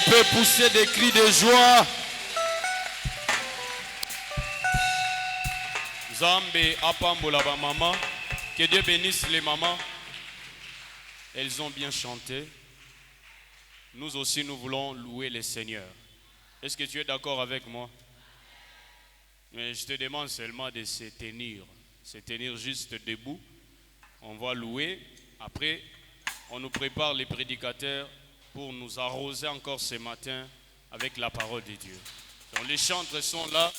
peut pousser des cris de joie. Zambé apambola ba maman. Que Dieu bénisse les mamans. Elles ont bien chanté. Nous aussi, nous voulons louer le Seigneur. Est-ce que tu es d'accord avec moi? Mais je te demande seulement de se tenir juste debout. On va louer. Après, on nous prépare les prédicateurs pour nous arroser encore ce matin avec la parole de Dieu. Donc les chantres sont là.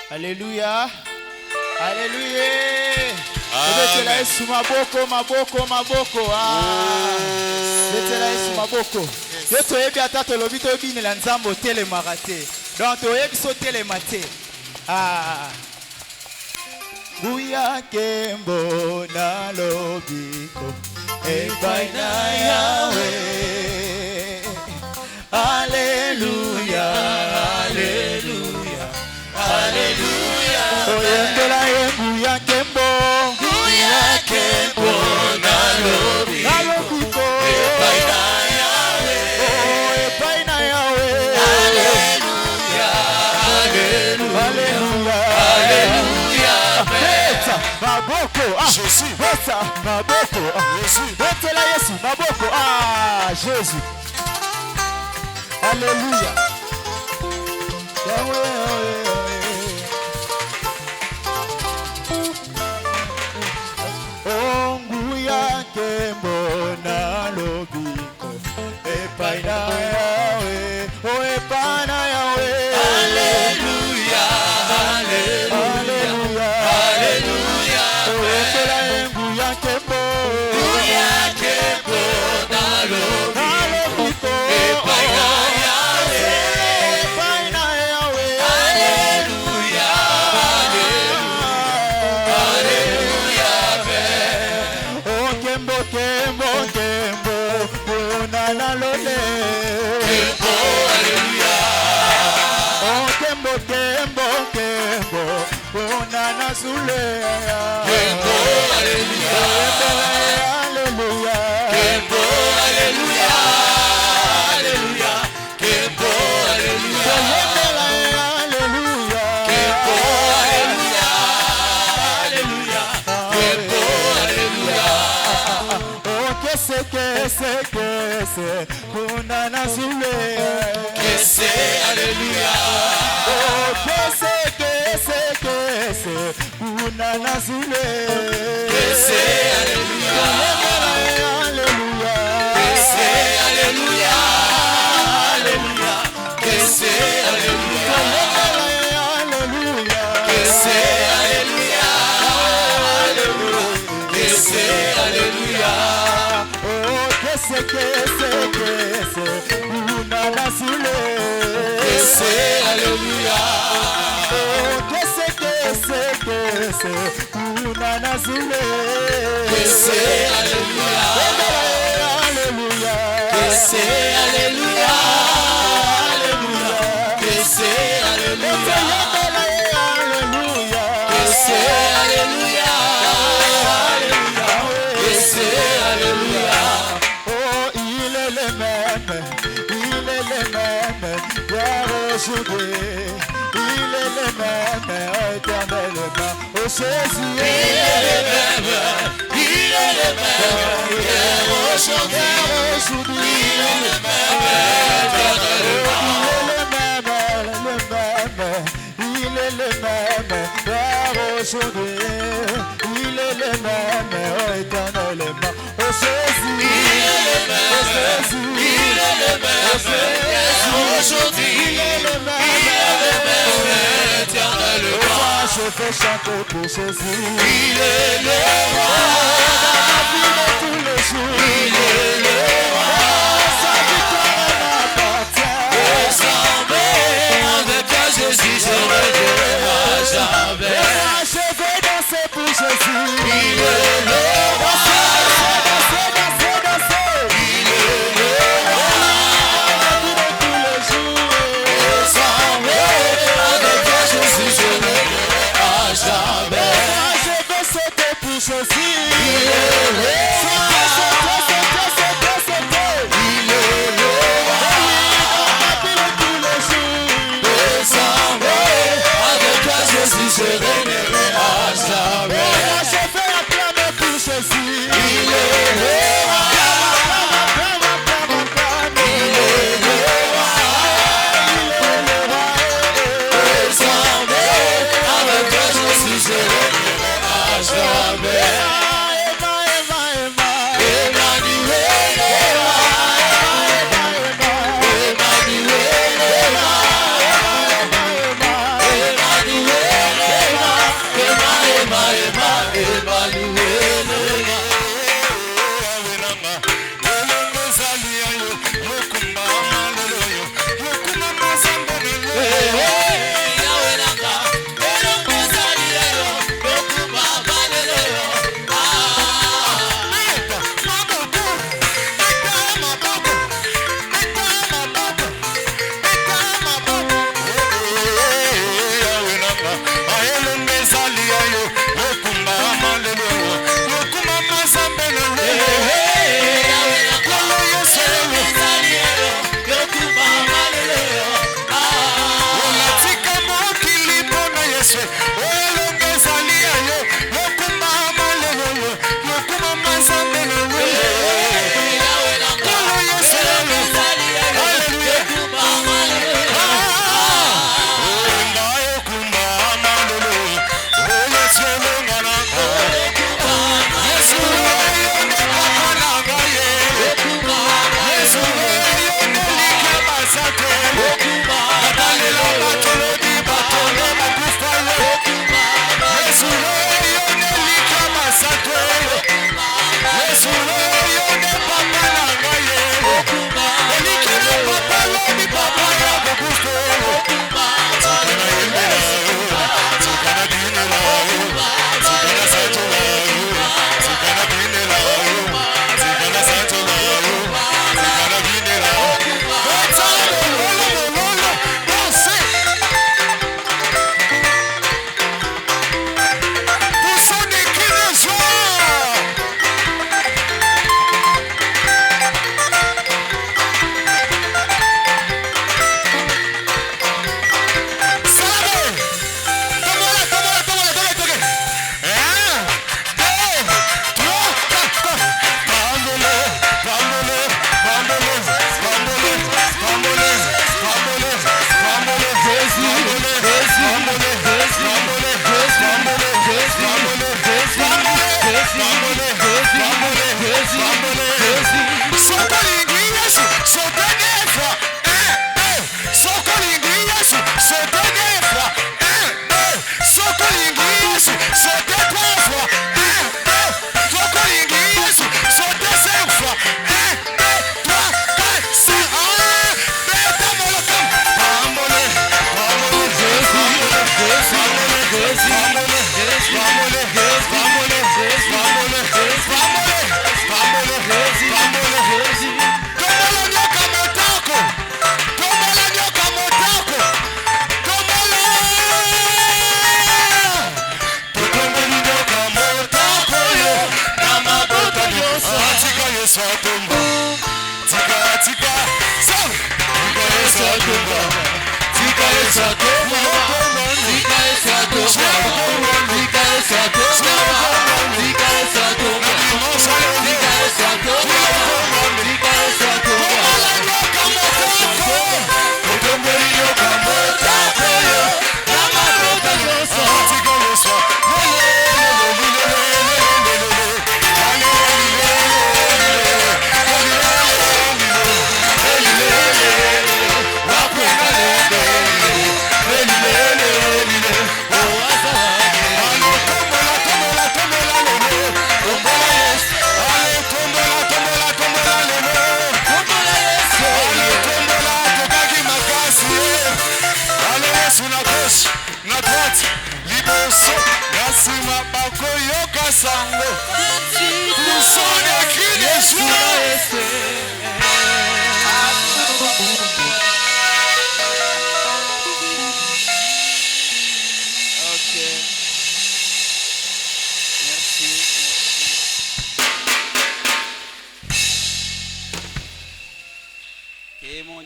Alléluia. Alléluia. Betela Yesu maboko maboko maboko. Betela Yesu maboko. Yo toyebi ata tolobi toyebinela nzambe otelemaka te. Donc toyebi so telema te. Nguya kembo na lobiko epai na Yahweh. Alléluia. Alléluia. Alléluia. Oyendela nguya kembo. Nguya kembo na lobiko epai na Yahweh. Oh, epai na Yahweh. Alléluia. Alléluia. Alléluia. Beta maboko. Jésus. Beta maboko. Jésus. Betela Yesu maboko. Jésus. Alléluia. Yahweh. Je fais chanter pour Jésus. Il est le roi. Dans ma vie de tous les jours. Il est le roi. Sa victoire m'appartient. Désormais, avec Jésus, je ne verrai jamais. Et moi, je vais danser pour Jésus. Il est le roi. Danser, danser. Il est le roi. Dans ma vie de tous les jours. Désormais. régnerai à jamais. Moi je vais acclamer pour Jésus. Il est le roi. Il est le roi. Désormais, avec Jésus je régnerai à jamais.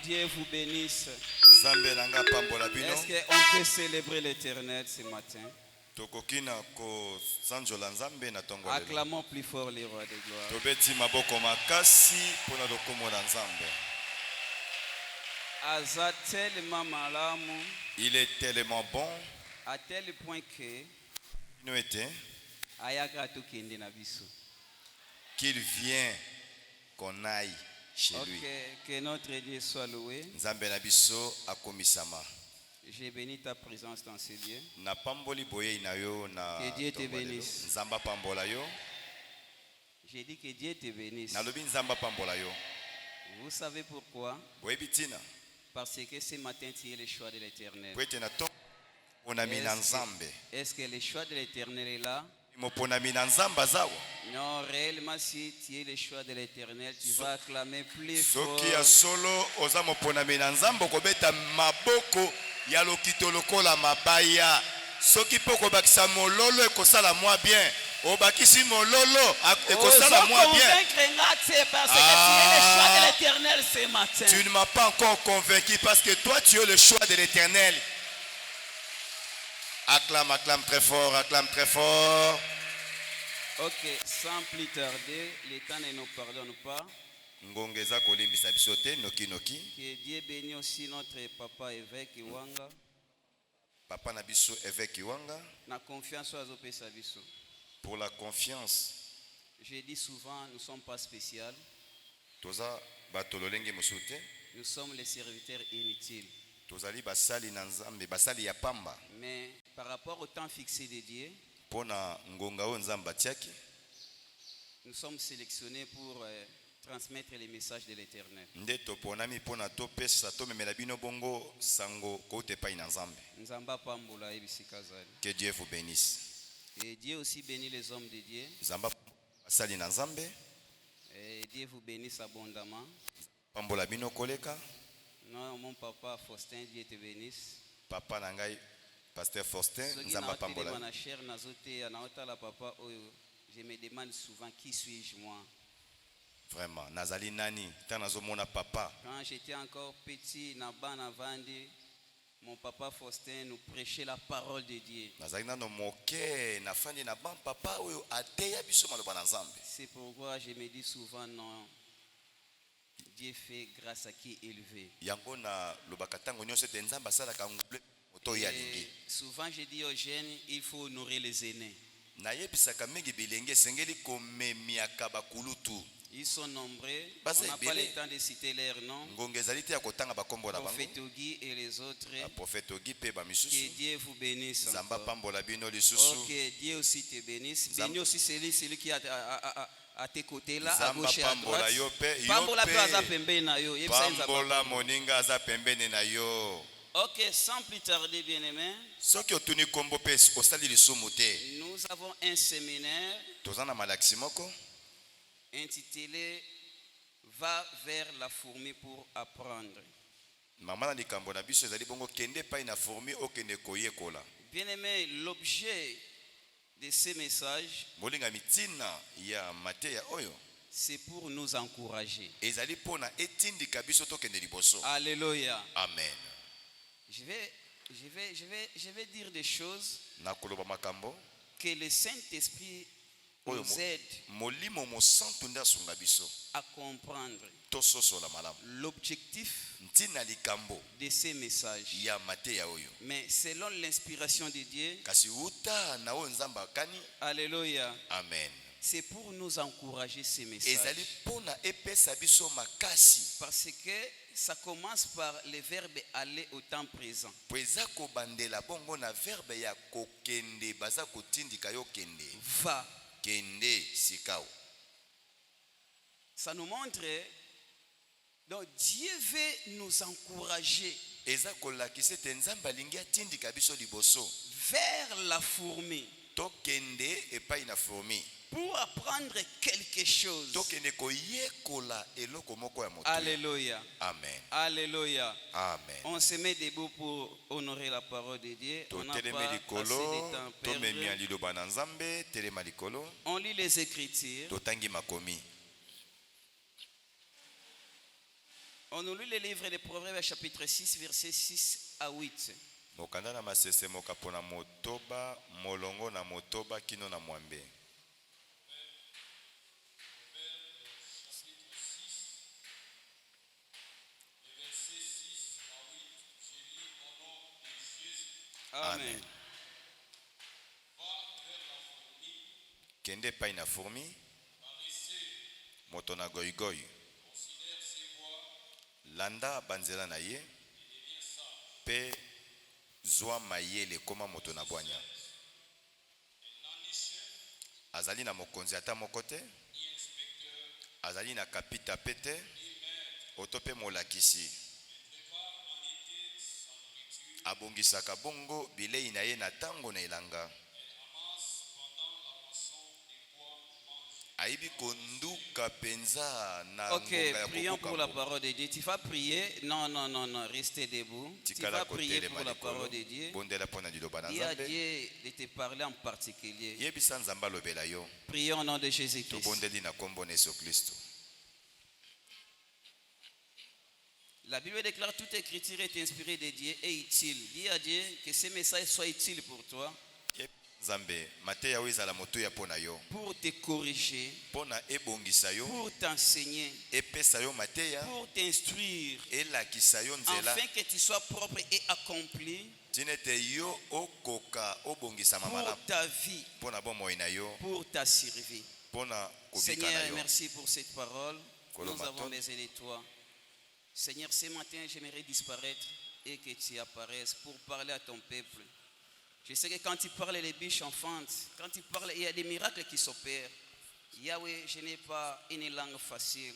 Dieu vous bénisse. Nzambe na nga pambola bino. Est-ce qu'on peut célébrer l'Éternel ce matin? Tokokina ko sanjola Nzambe na tongo lelo. Acclamons plus fort les rois de gloire. Tobeti maboko makasi pona lokomona Nzambe. Aza tellement malamu, Il est tellement bon. à tel point que Nous était ayaka tukende na biso. qu'il vient qu'on aille chez lui. Ok, que notre Dieu soit loué. Nzambe na biso akomisama. J'ai béni ta présence dans ce lieu. Na pamboli boye na yo na. Que Dieu te tongo lelo. bénisse. Nzamba pambola yo. J'ai dit que Dieu te bénisse. Na lobi nzamba pambola yo. Vous savez pourquoi? Boyebitina. Parce que ce matin tu es le choix de l'Éternel. Poete na ton ponami na Nzambe. Est-ce que le choix de l'Éternel est là? Mo ponami na Nzamba zawa. Non, réellement, si tu es le choix de l'Éternel, tu vas acclamer plus fort. Soki ya solo oza mo ponami na Nzamba kobeta maboko ya lokito lokola mabaya. Soki poko bakisa mololo ekosala moi bien. Obakisi mololo ekosala moi bien. Parce que tu es le choix de l'Éternel ce matin. Tu ne m'as pas encore convaincu parce que toi tu es le choix de l'Éternel. Acclame, acclame très fort, acclame très fort. Ok, sans plus tarder, le temps ne nous pardonne pas. Ngongeza kolimbisa biso te noki noki. Que Dieu bénisse aussi notre papa évêque Iwanga. Papa na biso évêque Iwanga Na confiance aux opesa biso. pour la confiance. Je dis souvent, nous ne sommes pas spéciaux. Toza batololenge musute. Nous sommes les serviteurs inutiles. Tozali basali na Nzambe, basali ya pamba. Mais par rapport au temps fixé de Dieu, Pona ngonga o Nzamba tiaki. nous sommes sélectionnés pour transmettre les messages de l'Éternel. Nde toponami pona to pesa to memela bino bongo sango kote pai na Nzambe. Nzamba pambola ebisika zali. Que Dieu vous bénisse. Et Dieu aussi bénit les hommes de Dieu. Nzamba basali na Nzambe. Et Dieu vous bénisse abondamment. Pambola bino koleka. Non, mon papa Faustin, Dieu te bénisse. Papa na ngai Pasteur Faustin Soki Nzamba na pambola. na cher nazote anaota la papa oyo. Je me demande souvent qui suis-je moi. Vraiment, nazali nani tanazo mona papa. Quand j'étais encore petit, na bana vandi, mon papa Faustin nous prêchait la parole de Dieu. Nazali nano moke na fandi na ban papa oyo ateya biso maloba na Nzambe. C'est pourquoi je me dis souvent non. Dieu fait grâce à qui élevé. Yango na lobaka tango nyonso te Nzamba sala ka ngule moto ya lingi. Souvent je dis aux jeunes, il faut honorer les aînés. Na yebisaka mingi bilenge sengeli komemiaka bakulutu. Ils sont nombreux. Basa On n'a pas ebele. le temps de citer leurs noms. Ngonga ezali te ya kotanga bakombo na bango. Prophète Ogi et les autres. Prophète Ogi pe ba Que misusu. Dieu vous bénisse. Nzamba encore. pambola bino lisusu. Ok, Dieu aussi te bénisse. Zam- Bénis aussi celui qui est à tes côtés là, à Nzamba gauche et à pambola droite. yo pe, yo Pambola pe. pe aza pembeni na yo. Yebisa Nzamba Pambola pambola. moninga aza pembeni na yo. Ok, sans plus tarder, bien-aimés, Soki otuni kombo pe osali lisumu te. nous avons un séminaire Toza na malakisi moko. intitulé Va vers la fourmi pour apprendre. Mama na likambo na biso ezali bongo kende pai na fourmi okende koyekola. Bien-aimés, l'objet de ces messages, Molinga mitina ya mateya oyo c'est pour nous encourager. ezali pona etindika biso tokende liboso. Alléluia. Amen. Je vais dire des choses Na koloba makambo que le Saint-Esprit oyo nous aide molimo mosantu nde asunga biso à comprendre tososola malamu l'objectif ntina likambo de ces messages. ya mateya oyo Mais selon l'inspiration de Dieu, kasi uta na oyo Nzamba akani. Alléluia, Amen. c'est pour nous encourager ces ezali messages. pona epesa biso makasi Parce que ça commence par le verbe aller au temps présent. po eza kobandela bongo na verbe ya kokende baza kotindika yo kende Va. kende sikao. Ça nous montre, donc Dieu veut nous encourager eza kolakisa ete Nzambe alingi atindika biso liboso vers la fourmi tokende epai na fourmi pour apprendre quelque chose. tokende koyekola eloko moko ya moto. Alléluia. Amen. Alléluia. Amen. On se met debout pour honorer la parole de Dieu. On n'a totelemi pas assez likolo de temps tomemia perdu. liloba na Nzambe telema likolo On lit les Écritures. totangi makomi. On nous lit le livre des Proverbes chapitre 6 versets 6 à 8. mokanda na masese moka pona motoba molongo na motoba kino na mwambe. Amen. Kende epai na fourmi moto na goigoy landa banzela na ye pe zwa mayele koma moto na bwanya. Azali na mokonzi ata moko te, azali na kapita pete oto pe molakisi. Abongisaka bongo bilei na ye na tango na elanga. Aibi konduka penza na Ok, prions pour la parole de Dieu. Tu vas prier. Non, restez debout. Tu vas prier pour la parole de Dieu. Dis à Dieu de te parler en particulier. Prions au nom de Jésus-Christ. La Bible déclare toute écriture est inspirée de Dieu et utile. Dis à Dieu que ce message soit utile pour toi. Pour te corriger, pour t'enseigner, pour t'instruire, afin que tu sois propre et accompli pour ta vie, pour ta survie. Seigneur, merci pour cette parole. Nous avons besoin de toi. Seigneur, ce matin, j'aimerais disparaître et que tu apparaisses pour parler à ton peuple. Je sais que quand tu parles, les biches enfantent. Quand tu parles, il y a des miracles qui s'opèrent. Yahweh, je n'ai pas une langue facile.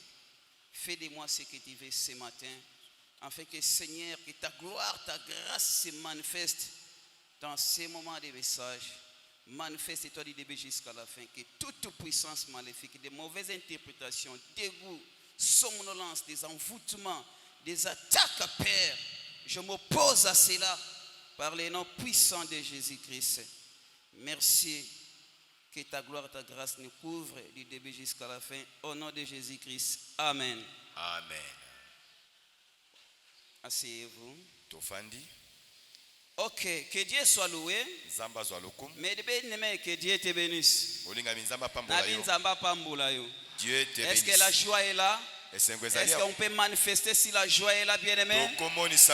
Fais de moi ce que tu veux ce matin. Afin que, Seigneur, que ta gloire, ta grâce se manifeste dans ces moments de message. Manifeste-toi du début jusqu'à la fin. Que toute puissance maléfique, des mauvaises interprétations, dégoût, somnolence, des envoûtements, des attaques, Père, je m'oppose à cela. Par le nom puissant de Jésus-Christ. Merci que ta gloire, ta grâce nous couvre du début jusqu'à la fin. Au nom de Jésus-Christ. Amen. Amen. Asseyez-vous. Tofandi. Ok, que Dieu soit loué. Mais que Dieu te bénisse. Dieu te bénisse. Est-ce que la joie est là? Est-ce qu'on peut manifester si la joie est là, bien-aimé? Acclamez plus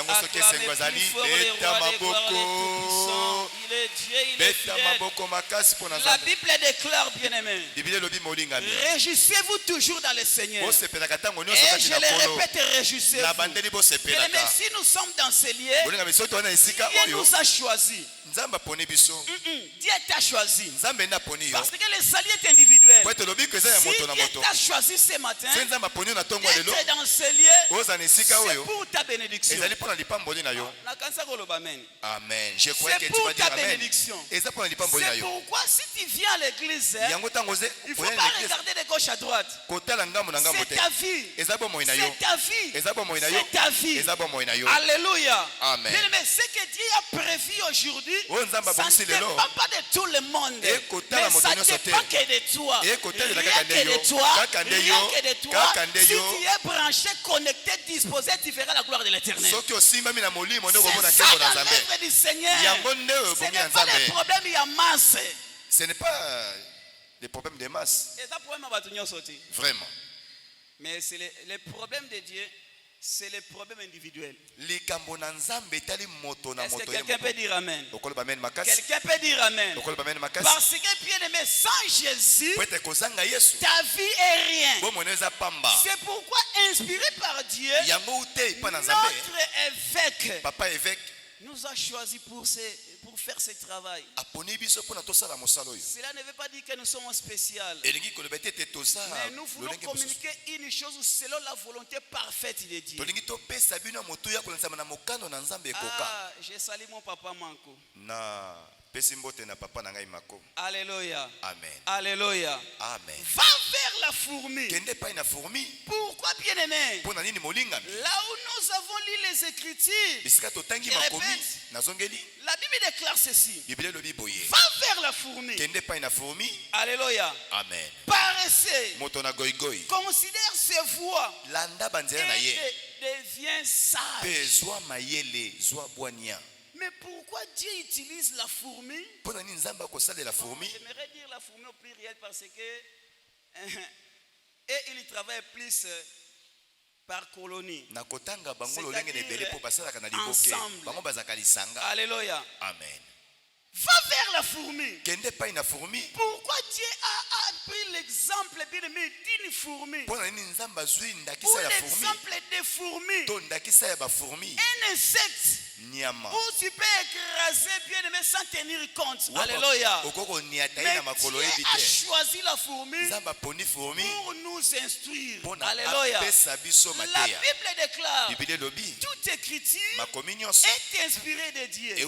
fort le roi des gloires, le Tout-Puissant. Il est Dieu, il est fidèle. La Bible déclare, bien-aimé, réjouissez-vous toujours dans le Seigneur. Et je le répète, réjouissez-vous. Bien-aimé, si nous sommes dans ces lieux, Dieu nous a choisis. Dieu t'a choisi. Parce que le salut est individuel. Si Dieu t'a choisi ce matin, d'être dans ce lieu, c'est pour ta bénédiction. Amen. Je crois que c'est tu pour vas ta dire amen. bénédiction. C'est pourquoi si tu viens à l'église, il ne faut pas regarder de gauche à droite. C'est ta vie. C'est ta vie. C'est ta vie. Alléluia. Amen. Mais ce que Dieu a prévu aujourd'hui, ça ne dépend pas de tout le monde. Mais ça ne dépend que de toi. Rien que de toi. Rien que de toi. Si tu es branché, connecté, disposé, tu verras la gloire de l'Éternel. C'est ça dans l'œuvre du Seigneur. Ce n'est pas le problème, il y a masse. Ce n'est pas le problème des masses. Vraiment. Mais c'est le problème de Dieu, c'est le problème individuel. Est-ce que quelqu'un peut dire amen? Quelqu'un peut dire amen? Parce que bien aimé, sans Jésus, ta vie est rien. C'est pourquoi, inspiré par Dieu, notre évêque nous a choisi pour faire ce travail. Cela ne veut pas dire que nous sommes spéciaux. Mais nous voulons communiquer une chose selon la volonté parfaite de Dieu. Ah, je salue mon papa Manko. Alléluia. Amen. Alléluia. Amen. Va vers la fourmi. Pourquoi, bien aimé? Là où nous avons lu les Écritures, la Bible déclare ceci. Va vers la fourmi. Alléluia. Amen. Paressez. Considère ses voies. deviens sage. Mais pourquoi Dieu utilise la fourmi? J'aimerais dire la fourmi au pluriel parce que et il travaille plus par colonie. Ensemble. Alléluia. Amen. Va vers la fourmi. Pourquoi Dieu a pris l'exemple d'une fourmi? Pour l'exemple des fourmis. Un insecte où tu peux écraser bien aimé sans tenir compte. Alléluia. Mais Dieu a choisi la fourmi pour nous instruire. Alléluia. La Bible déclare toute écriture est inspirée de Dieu. Est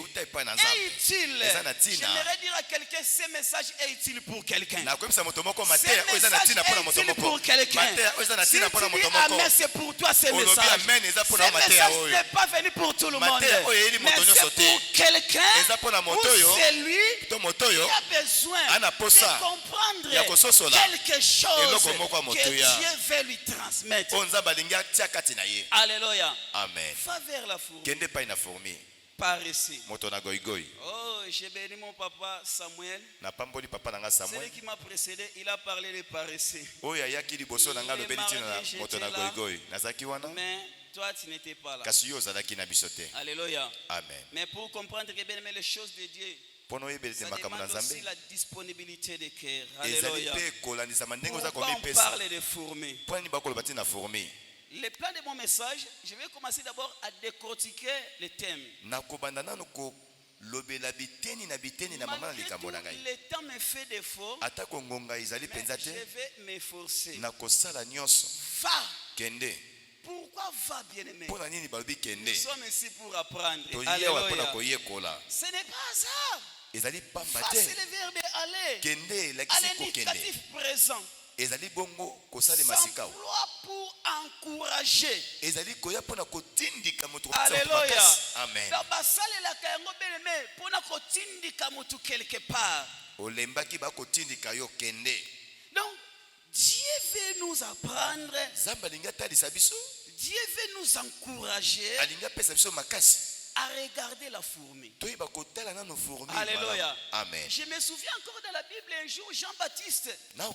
utile. J'aimerais dire à quelqu'un, ce message est utile pour quelqu'un. Ce message est utile pour quelqu'un. Si tu dis amen, c'est pour toi ce message. Ce message n'est pas venu pour tout le monde. Mais c'est pour quelqu'un ou celui qui a besoin de comprendre quelque chose que Dieu veut lui transmettre. Alléluia. Amen. Va vers la fourmi. Par ici. Oh, j'ai béni mon papa Samuel. Celui qui m'a précédé, il a parlé de paresseux. Mais toi, tu n'étais pas là. Alléluia. Amen. Mais pour comprendre que bien aimé les choses de Dieu, ça demande aussi la disponibilité de cœur. Alléluia. Pourquoi on parle de fourmis? Le plan de mon message, je vais commencer d'abord à décortiquer les thèmes. Malgré tout, le temps me fait défaut, mais je vais m'efforcer. Va. Pourquoi va, bien-aimé? Nous sommes ici pour apprendre. Alléluia. Ce n'est pas hasard. Va, c'est le verbe aller. À l'indicatif présent. S'emploie pour encourager. Alléluia. Amen. Quelque part. Donc Dieu veut nous apprendre. Dieu veut nous encourager à regarder la fourmi. Alléluia. Amen. Je me souviens encore de la Bible un jour, Jean-Baptiste. Bien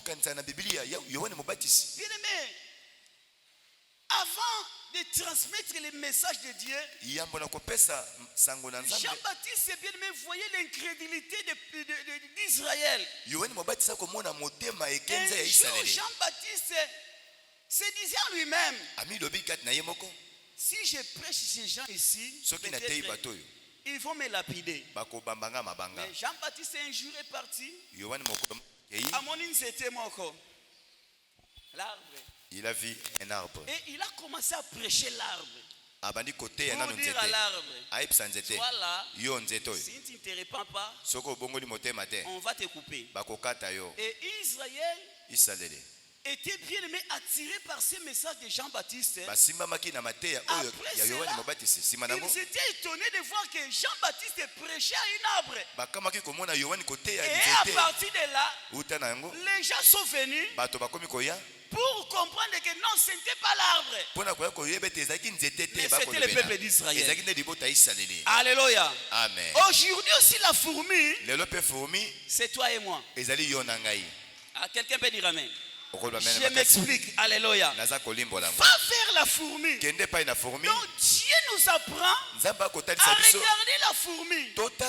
aimé, avant de transmettre les messages de Dieu, Jean-Baptiste, bien aimé, voyait l'incrédulité d'Israël. Un jour, Jean-Baptiste se disait en lui-même, si je prêche ces gens ici, ils vont me lapider. Mais Jean-Baptiste un jour est parti. À mon c'était moko. L'arbre. Il a vu un arbre. Et il a commencé à prêcher l'arbre. Pour dire à l'arbre, toi là, si tu ne te répands pas, on va te couper. Et Israël était bien aimé, attiré par ces messages de Jean-Baptiste. Après cela, ils étaient étonnés de voir que Jean-Baptiste prêchait à un arbre. Et à partir de là, les gens sont venus pour comprendre que non, ce n'était pas l'arbre, mais c'était le peuple d'Israël. Alléluia. Amen. Aujourd'hui aussi la fourmi, c'est toi et moi. Quelqu'un peut dire amen. Je m'explique. Alléluia. Va vers la fourmi. Donc Dieu nous apprend à regarder la fourmi. Comment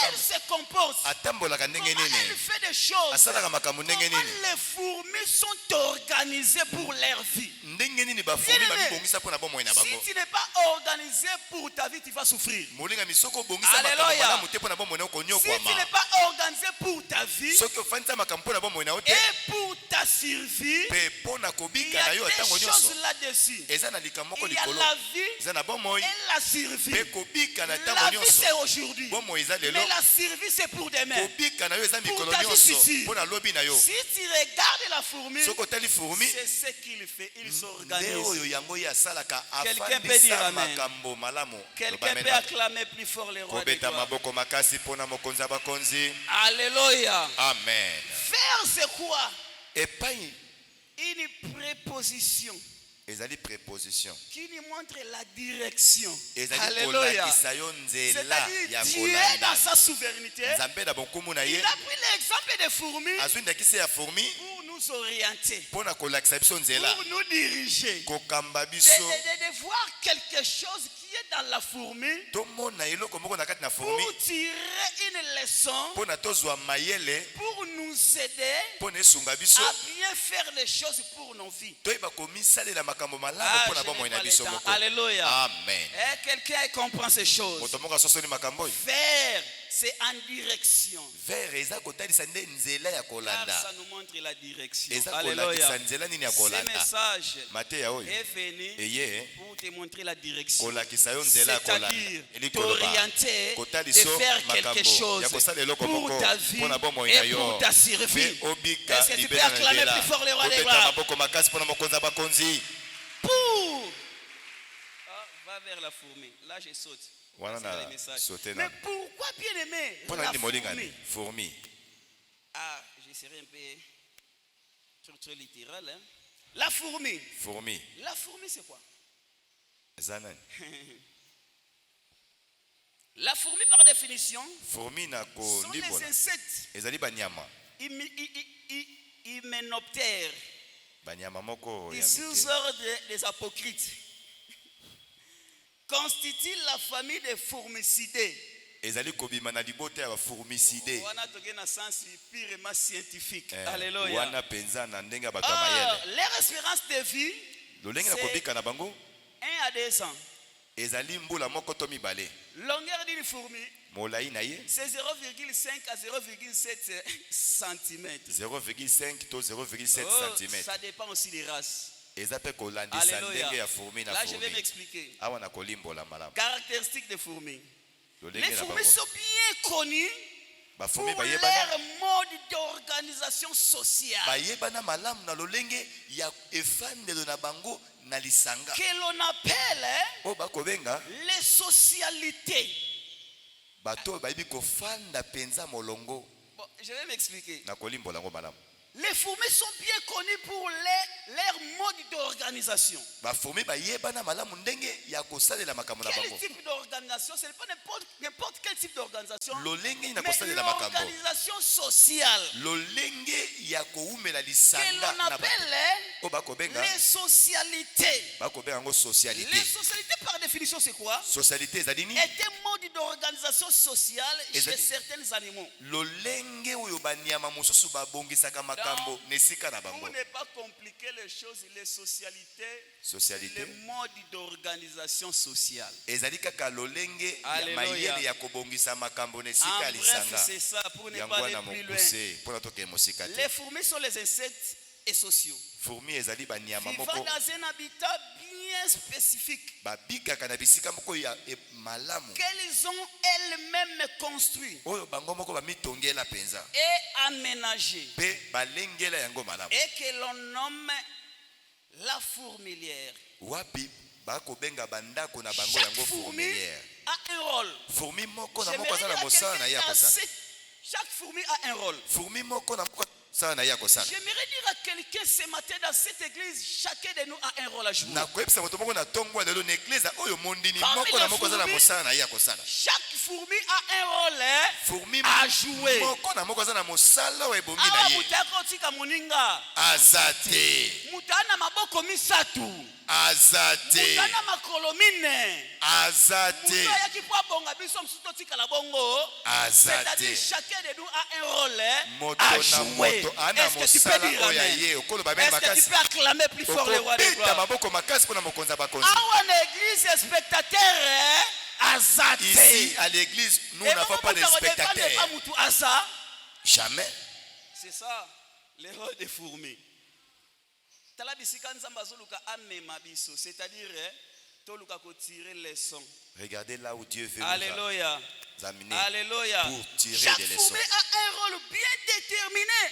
elle se comporte. Comment elle fait des choses. Comment les fourmis sont organisées pour leur vie. Si tu n'es pas organisé pour ta vie, tu vas souffrir. Alléluia. Si tu n'es pas organisé pour ta vie et pour ta survie, il y a des choses là-dessus. Il y a la vie et la survie. La vie c'est aujourd'hui, mais la survie c'est pour demain. Pour ta vie future. Si tu regardes la fourmi, c'est ce qu'il fait. Il s'organise. Quelqu'un peut dire amen. Quelqu'un peut acclamer plus fort les rois des gloires. Alléluia. Amen. Faire c'est quoi? Une préposition ezali préposition qui nous montre la direction. Alléluia. C'est-à-dire Dieu dans sa souveraineté, il a pris l'exemple des fourmis pour nous orienter, pour nous diriger, de voir quelque chose qui est dans la fourmi, pour tirer une leçon, pour nous aider à bien faire les choses pour nos vies. Alléluia. Amen. Et quelqu'un comprend ces choses. Faire, c'est en direction. Car ça nous montre la direction. Alléluia. Ce message est venu pour te montrer la direction. C'est-à-dire t'orienter, de faire quelque chose pour ta vie et pour ta survie. Est-ce que tu peux acclamer plus fort le roi des gloires? Pour va vers la fourmi. Là, je saute. Mais pourquoi bien aimer la fourmi? Ah, je serai un peu trop littéral. Hein? La fourmi. La fourmi, c'est quoi? La fourmi, par définition, sont les insectes hyménoptères. Les sous-ordres des apocryphes constituent la famille des fourmicidés. On a un sens purement scientifique. Alléluia. Leur espérance de vie, c'est 1 à 2 ans. Longueur d'une fourmi, c'est 0,5 à 0,7 cm. 0,5 to 0,7 cm. Ça dépend aussi des races. Alléluia. Là, je vais m'expliquer. Caractéristiques des fourmis. Les fourmis sont bien connues pour leur mode d'organisation sociale que l'on appelle les socialités. Bon, je vais m'expliquer. Les fourmis sont bien connues pour leur mode d'organisation. Quel type d'organisation? Ce n'est pas n'importe quel type d'organisation, mais l'organisation sociale que l'on appelle les socialités. Les socialités, par définition, c'est quoi? Est un mode d'organisation sociale chez certains animaux. Pour ne pas compliquer les choses, les socialités, le mode d'organisation sociale. Alléluia. En bref, c'est ça, pour ne pas aller plus loin. Les fourmis sont les insectes et sociaux. Vivant dans un habitat bien spécifique qu'elles ont elles-mêmes construit et aménagé et que l'on nomme la fourmilière. Chaque fourmi a un rôle. Chaque fourmi a un rôle. J'aimerais dire à quelqu'un ce matin dans cette église, chacun de nous a un rôle à jouer. Chaque fourmi a un rôle à jouer. C'est-à-dire chacun de nous a un rôle à jouer. Est-ce que tu peux dire amen? Est-ce que tu peux acclamer plus fort le roi des gloires? En église, spectateur ici à l'église, nous n'avons pas de spectateurs. Jamais. C'est ça, le rôle des fourmis. C'est-à-dire, regardez là où Dieu veut Alléluia. nous amener. Alléluia. Pour tirer chaque des leçons. Fourmi a un rôle bien déterminé.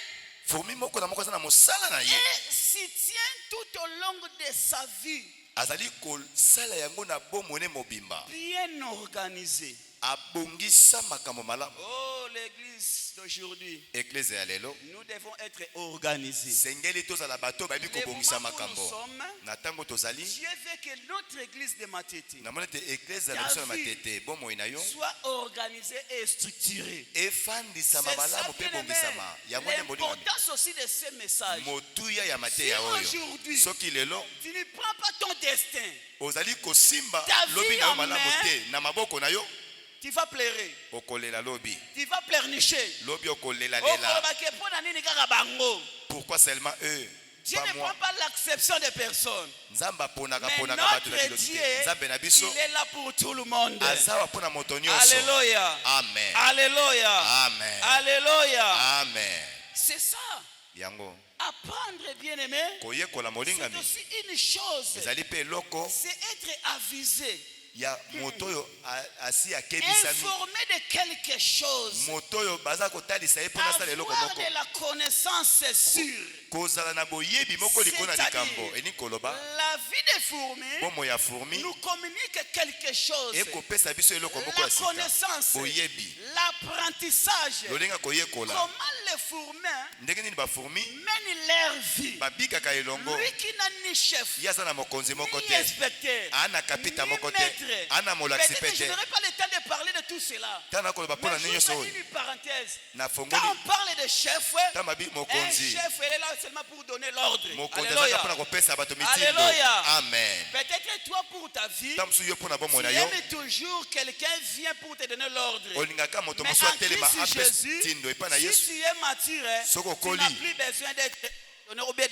Et s'y tient tout au long de sa vie. Bien organisé. Oh, l'église d'aujourd'hui, église ya lelo nous devons être organisés. sengeli tozala bato bayebi kobongisa makambo na ntango tozali Dieu veut que notre église de Matete namoni ete église na biso ya matete bomoi na yo soit organisée et structurée. efandisama C'est ça, malamu mpe bien-aimé. ebongisama yango nde molingami L'importance aussi de ces messages. motuya ya Si mateya oyo aujourd'hui, soki lelo tu ne prends pas ton destin, ozali kosimba Ta lobi vie na yo en malamu main. te na maboko na yo tu vas pleurer, okolela lobi tu vas pleurnicher. lobi okolelalela Okolobake mpona nini kaka bango. pourquoi seulement eux Dieu pas ne moi prend pas l'acception des personnes. nzambe aponaka Mais ponaka bato na notre biloko Dieu, te nzambe na biso il est là pour tout le monde. azawa mpona moto nyonso Alléluia. amen Alléluia. amen Alléluia. amen C'est ça. yango Apprendre, bien-aimé, koyekola c'est molingami aussi une chose. ezali mpe eloko C'est être avisé, ya moto oyo asi akebisami informé de quelque chose, moto oyo baza kotalisa ye mpona asala eloko avoir moko de la connaissance sûre. kozala na boyebi moko likolo na likambo eni koloba La vie des fourmis bomo ya fourmi nous communique quelque chose. ekopesa biso eloko moko La ya sika connaissance, boyebi l'apprentissage. lolinga koyekola Comment les fourmis ndenge nini bafourmi mènent leur vie. babikaka elongo Lui qui n'a ni chef, ye aza na mokonzi moko ni te inspecteur, ana kapita ni moko te maître. ana molakisi Peut-être mpe que je te n'aurai pas le temps de parler de tout cela. tana koloba mpona Mais nini juste nyonso oyo une parenthèse. Quand nafongoli on parle de chef, ta mabi un mokonzi chef il est là seulement pour donner l'ordre. mokonzi azaka Alléluia. mpona kopesa bato mitindo Alléluia. amen Peut-être toi pour ta vie, ta mosusu yo mpona bomoi tu na yo aimes toujours quelqu'un vient pour te donner l'ordre. olingaka moto Mais mosusu en atelema Christ apesa Jésus, tindo epai na si yesu tu es mature, Soko tu koli. n'as plus besoin d'être donné ou bien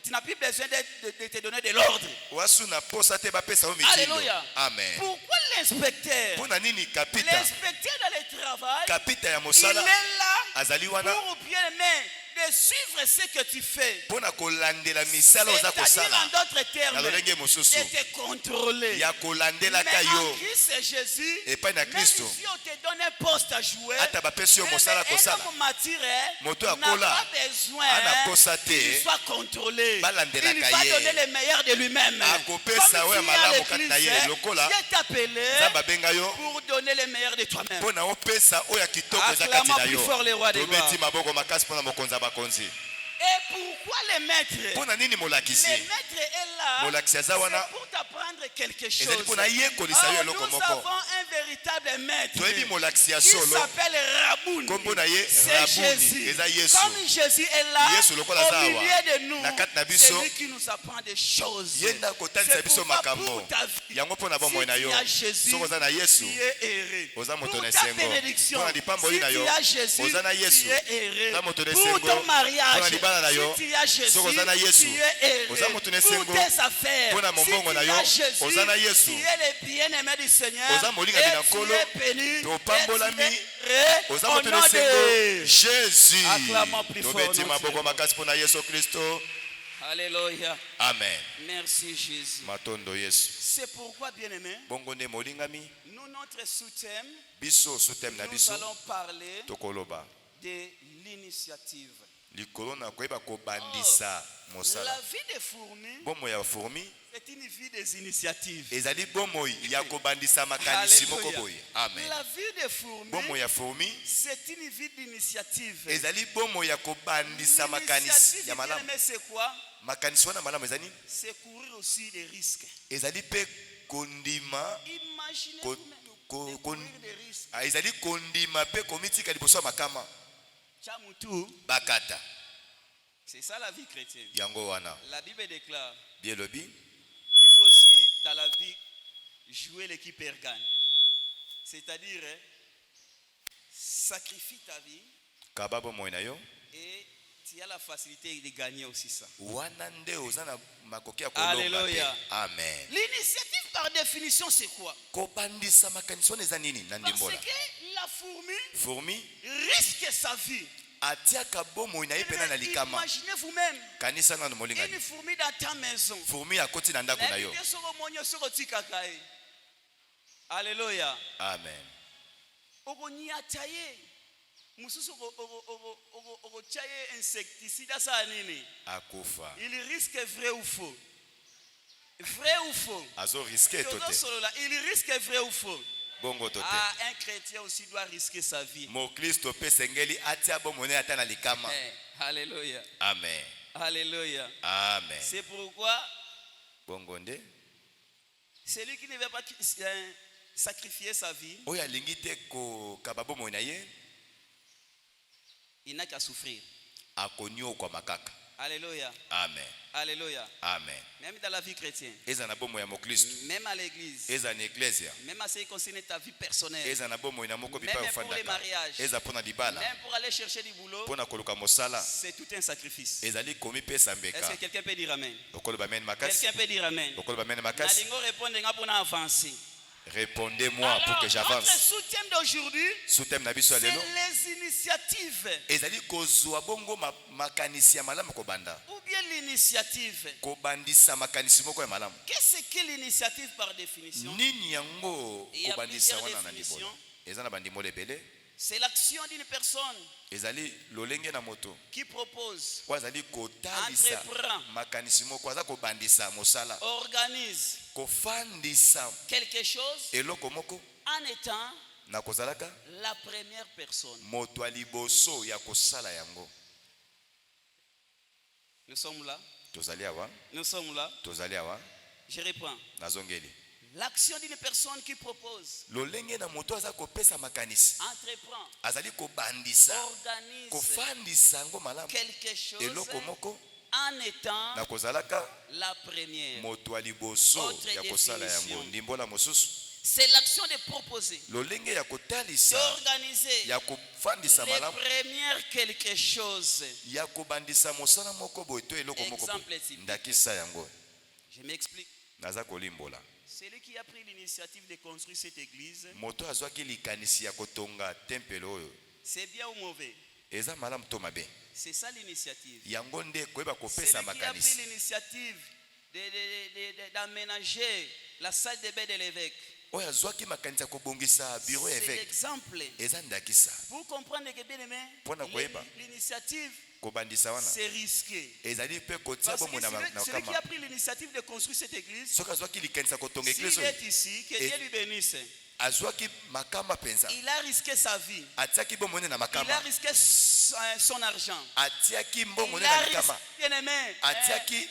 tu n'as plus besoin de te donner de l'ordre. wasu na posa te bapesa yo mitindo Alléluia. amen Pourquoi l'inspecteur? mpona nini kapita L'inspecteur dans le travail, kapita ya il mosala est là azali wana pour bien aimer de suivre ce que tu fais. mpona kolandela misala oza C'est-à-dire kosala en d'autres na termes, lolenge mosusu de te contrôler. ya kolandelaka Mais en yo Christ Jésus, epai na même kristo si on te donne un poste à jouer, ata bapesi yo mosala un kosala homme mature Moto n'a akola, pas besoin ana posa te, qu'il soit contrôlé. balandelaka Il va ye. donner le meilleur de lui-même. Akopesa Comme oyo tu es malamu à kati na ye, l'église, lokola, Dieu t'a appelé nzambe abenga yo pour donner le meilleur de toi-même. mpona opesa oyo ya kitoko eza kati Acclamons na plus yo fort le roi des tobeti gloires. maboko makasi mpona mokonzi ya bakonzi Et pourquoi le maître? mpona nini Le molakisi maître est là molakisi aza wana c'est pour t'apprendre quelque chose. ezali mpona yekolisa yo Or, eloko nous moko avons un véritable maître. toyebi molakisi ya Il solo s'appelle Raboun. kombo na ye C'est rabuni Jésus. eza yesu Comme Jésus est là Yesu lokola au aza awa. milieu de nous, Na kati na c'est biso. lui qui nous apprend des choses. ye nda kotalisa C'est biso pourquoi makambo pour ta vie, yango mpona bomoi na si yo tu as Jésus, soki oza na yesu tu es erré. oza moto Pour na ta esengo bénédiction, mpona lipamboli si na tu yo as Jésus, oza na yesu tu es erré. oza moto na Pour esengo ton mariage, mpona libala na yo si tu as Jésus, soki oza na yesu tu es erré. oza moto na esengo Pour tes affaires, mpona si mombongo tu na yo as Jésus, oza na yesu tu es le bien-aimé du Seigneur, oza molingami na et tu nkolo es béni, topambolami et tu es erré oza au moto nom na esengo de jésus Acclamons plus fort tobeti notre maboko Dieu. makasi mpona yesu kristo Alléluia. amen Merci Jésus. matondo yesu C'est pourquoi, bien-aimé, bongo nde molingami nous, notre sous-thème, biso suteme na nous biso allons parler tokoloba de l'initiative. likolo na koyeba kobandisa La mosala vie des fourmis, bomoi ya fourmi c'est une vie des initiatives. ezali bomoi ya kobandisa makanisi moko Alléluia. boye amen La vie des fourmis, bomoi ya fourmi c'est une vie d'initiative. ezali bomoi ya kobandisa makanisi L'initiative, ya malamu bien-aimé, c'est quoi? makanisi wana malamu ezali C'est courir aussi des risques. ezali mpe kondima Imaginez Ko- vous-même ko- de courir des risques. ezali kondima mpe komitika liboso ya makama Tchamutu, bakata c'est ça la vie chrétienne. yango wana La Bible déclare, bie elobi il faut aussi dans la vie jouer l'équipe ergane. C'est-à-dire, sacrifie ta vie kaba bomoi na yo et tu as la facilité de gagner aussi ça. wana nde oza na makoki ya kolonga mpe Alléluia. amen L'initiative par définition c'est quoi? kobandisa makanisi wana eza nini na Parce ndimbola que la fourmi fourmi risque sa vie. atiaka bomoi na ye mpena na likama Imaginez vous-même kanisa nano molingani une fourmi dans ta maison. fourmi akoti na ndako na yo Alléluia. amen Okonyata ye. Mususu okotia ye insecticide asa nini? akufa Il risque vrai ou faux? Vrai ou faux? azoriske to te Il risque vrai ou faux? bongo tote. Ah, un chrétien aussi doit risquer sa vie. Mo Kristo pe sengeli atia bomone ata na likama. Alléluia. Amen. Alléluia. Amen. C'est pourquoi Bongo nde celui qui ne veut pas sacrifier sa vie, oya lingi te ko kababo mona ye il n'a qu'à souffrir. akonyo kwa makaka. Alléluia. Amen. Alléluia. Amen. Même dans la vie chrétienne, Eza na bomo ya mo Kristo. même à l'église, Eza na ecclesia. même à ce qui concerne ta vie personnelle, Eza na bomo ina moko même bipa pour les ofanda. mariages, Eza pona libala. même pour aller chercher du boulot, Pona koluka mosala. c'est tout un sacrifice. Ezali komi pesa Est-ce mbeka. que quelqu'un peut dire amen? Okolo ba men makasi. Quelqu'un peut dire amen? Okolo ba men makasi. Nalingo répondre nga pour avancer. Répondez-moi pour que Notre j'avance. soutien d'aujourd'hui, Soutem na biso c'est lelo. les initiatives Ezali kozwa bongo makanisi ya malamu kobanda. ou bien l'initiative. Kobandisa makanisi moko ya malamu. Qu'est-ce que l'initiative par définition? Nini yango Il y a kobandisa plusieurs wana na définitions. libola. Eza na bandimo lebele. C'est l'action d'une personne Ezali lolenge na moto. qui propose, Kwa ezali kotalisa entreprend, makanisi moko aza kobandisa mosala. organise Kofandisa quelque chose eloko moko en étant na kozalaka la première personne. moto aliboso ya kosala yango. Nous sommes là. Tozali awa, Nous sommes là. tozali awa, Je reprends. nazongeli. L'action d'une personne qui propose, Lolenge na moto aza kopesa makanisi. entreprend, Azali kobandisa, organise kofandisa yango malamu. quelque chose Eloko moko en étant na kozalaka la première. moto aliboso Autre ya kosala définition. yango. Ndimbola mosusu. C'est l'action de proposer, Lolenge ya kotalisa, d'organiser ya kofandisa les malamu, premières quelque chose. ya kobandisa mosala moko boye to eloko moko boye. Exemple typique. Ndakisa yango. Je m'explique. Naza kolimbola. Celui qui a pris l'initiative de construire cette église, Moto azwaki likanisi ya kotonga tempelo oyo. c'est bien ou mauvais? Eza malamu to mabe. C'est ça l'initiative. Yango nde koyeba Celui kopesa qui a pris makanisi. l'initiative d'aménager la salle de bain de l'évêque, Oyo azwaki makanisi ya kobongisa biro ya c'est évêque. l'exemple. Eza ndakisa. Pour comprendre que bien aimé, Pona koyeba. l'initiative, Kobandisa wana. c'est risqué. Ezali pe kotia Parce bomo que na celui qui kama. a pris l'initiative de construire cette église, Soki azwaki likanisi ya kotonga eglise s'il oyo. est ici, que Dieu lui bénisse. Azwaki makama penza. Il a risqué sa vie. Atiaki bomo na Il a makama. risqué son argent. Atiaki mbongo Il na a risqué, likama. bien aimé, Atiaki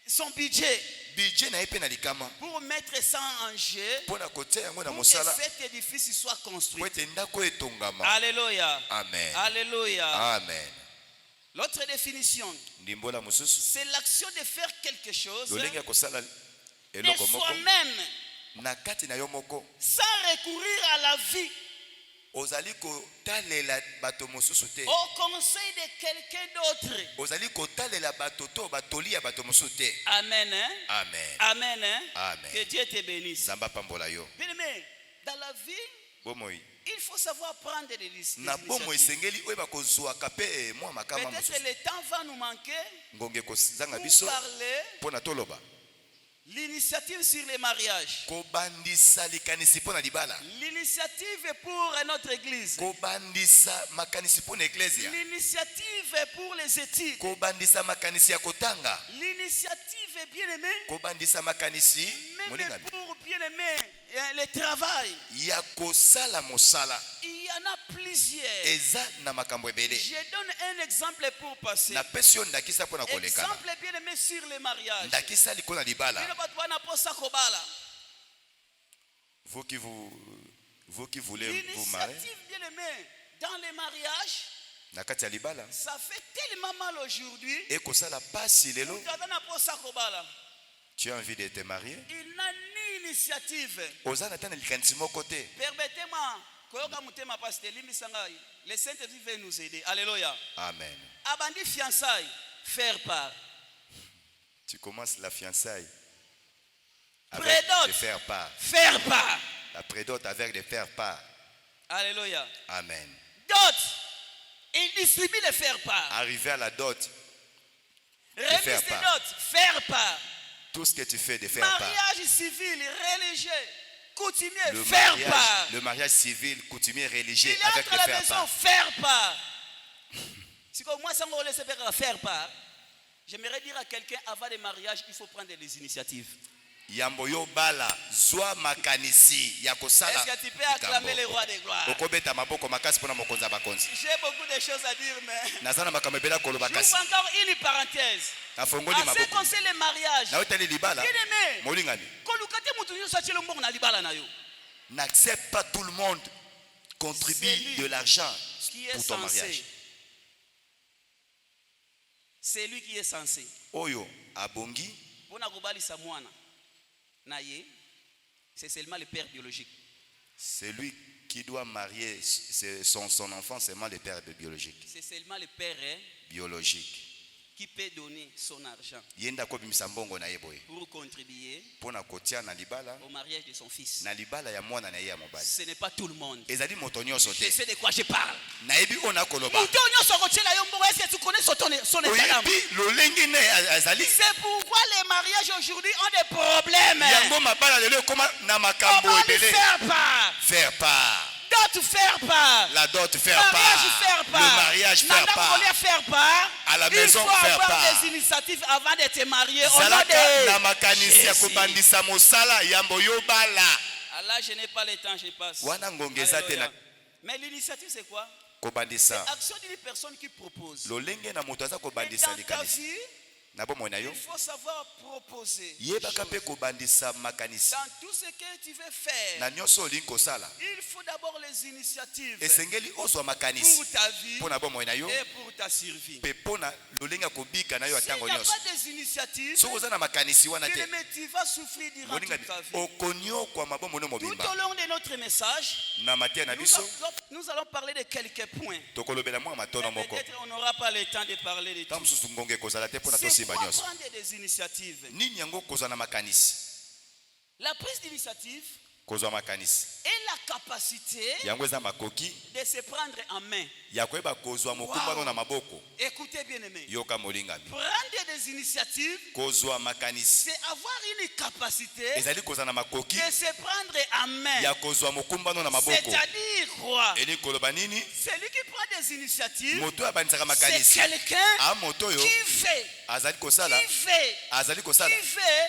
son budget budget na ye pe na likama. pour mettre ça en jeu, Pona kotia yango na pour que mosala. cet édifice soit construit. Po ete ndako etongama. Alléluia. Amen. Alléluia. Amen. L'autre définition, Ndimbola mosusu. c'est l'action de faire quelque chose Lolenge ya kosala de eloko moko. soi-même Na kati na yo moko. sans recourir à la vie, Ozali kotalela bato mosusu te. au conseil de quelqu'un d'autre. Ozali kotalela bato to batoli ya bato mosusu te. Amen. Hein? Amen. Amen. Hein? Amen. Que Dieu te bénisse. Zamba pambola yo. Bien aimé, dans la vie, Bomoi. il faut savoir prendre des Na bomo initiatives. esengeli oyeba kozwaka pe mwa makama Peut-être mosusu. le temps va nous manquer Ngonge kozanga pour biso parler pona toloba. l'initiative sur les mariages, Kobandisa likanisi pona libala. l'initiative pour notre église, Kobandisa makanisi pona ecclesia. l'initiative pour les études, Kobandisa makanisi ya kotanga. l'initiative bien aimé, Kobandisa makanisi même molinga pour bien aimé le travail. ya kosala mosala. Il y en a plusieurs. Eza na makambo ebele. Je donne un exemple pour passer. Na pesi yo ndakisa pona kolekana. Exemple bien aimé sur les mariages. Ndakisa likona libala. Vous qui voulez vous marier. L'initiative bien aimé dans les mariages, Na kati ya libala. ça fait tellement mal aujourd'hui. Et kosala pasi lelo. Tu as envie de te marier. Il n'a ni initiative. Ozana tana likanisi moko te. Permettez-moi. Le Saint-Esprit va nous aider. Alléluia. Amen. Abandi fiançailles, faire part. Tu commences la fiançaille avec Prédote, de faire part. faire part. La prédote avec de faire part. Alléluia. Amen. Dot, il distribue les faire part. Arriver à la dot, Remise faire des part. dots, faire part. tout ce que tu fais de faire part. Mariage civil, religieux, coutumier, faire part. Le mariage civil, coutumier, religieux Il est avec entre de la faire maison, part. faire part. Si comme moi, ça me laisse faire part, j'aimerais dire à quelqu'un, avant le mariage, il faut prendre des initiatives. Yamboyo bala zwa makanisi ya kosala. Est-ce que tu peux acclamer le roi des gloires? Okobeta maboko makasi pona mokonza bakonzi. J'ai beaucoup de choses à dire, mais Nazana makamebela koloba kasi. j'ouvre encore une parenthèse. Afongoli En ce qui maboko. concerne le mariage, Na otali libala. bien-aimé, Molingani. kolukate mutu nyonso atiela mbongo na libala na yo. N'accepte pas tout le monde contribue de l'argent Qui est pour ton mariage. censé. C'est lui qui est censé. Oyo abongi. Pona kobalisa mwana na ye, c'est seulement le père biologique. Celui qui doit marier son enfant, c'est seulement le père biologique. C'est seulement le père Biologique. qui peut donner son argent Yenda ko bimisa mbongo na yeboye. pour contribuer Pona kotia na libala. au mariage de son fils. Na libala ya mwana na ye ya mobali. Ce n'est pas tout le monde. Ezali moto nyonso Je te. sais de quoi je parle. Na yebi ona koloba. Mutu nyonso kotiela yo mbongo, est-ce que tu connais son état? Oyebi lolenge ne azali. C'est pourquoi les mariages aujourd'hui ont des problèmes. Yango mabala lelo koma na On makambo va lui ebele. faire part. Faire part. Dot faire part. La dot faire Mariage faire part. part. Le mariage faire Madame part. voulait faire part. À la Il maison faut faire avoir part. des initiatives avant de te marier. Au nom Zalaka na de makanisi ya Jésus. kobandisa mosala yambo yo bala. Allah, je n'ai pas le temps, je passe. Wana ngongeza te na Alléluia. Mais l'initiative, c'est quoi? kobandisa. Action d'une personne qui propose. Lolenge na moto aza Et kobandisa dans ta likanisi. vie, Na bomoi na yo. il faut savoir proposer. Yebaka pe kobandisa makanisi. Dans tout ce que tu veux faire, Na nyonso olingi kosala. il faut d'abord les initiatives Esengeli ozwa makanisi. pour ta vie Pona bomoi na yo. et pour ta survie. Pe pona lolenge ya kobika na yo S'il atango n'y a nyonso. pas des initiatives, Soko oza na makanisi wana te. tu vas souffrir durant Moninga toute ta vie. okonyo kwa mabomo no Tout mobimba. au long de notre message, Na matia na biso nous allons parler de quelques points. tokolobela mwa matono moko. Peut-être on n'aura pas le temps de parler de Ta tout. mosusu ngonge kozala te pona C'est tosimba quoi nyonso. prendre des initiatives? Nini yango kozwa na makanisi? La prise d'initiative Kozwa makanisi. est la capacité Yango eza makoki de se prendre en main. ya koyeba kozwa mokumbano na maboko. Écoutez bien aimé. Yoka molingami. Prendre des initiatives, Kozwa makanisi. c'est avoir une capacité Ezali kozwa na makoki de se prendre en main. ya kozwa mokumbano na maboko. C'est-à-dire quoi? Eli koloba nini? Celui qui prend des initiatives, Moto abandisaka c'est makanisi. quelqu'un A moto yo qui fait, azali kosala. Azali kosala.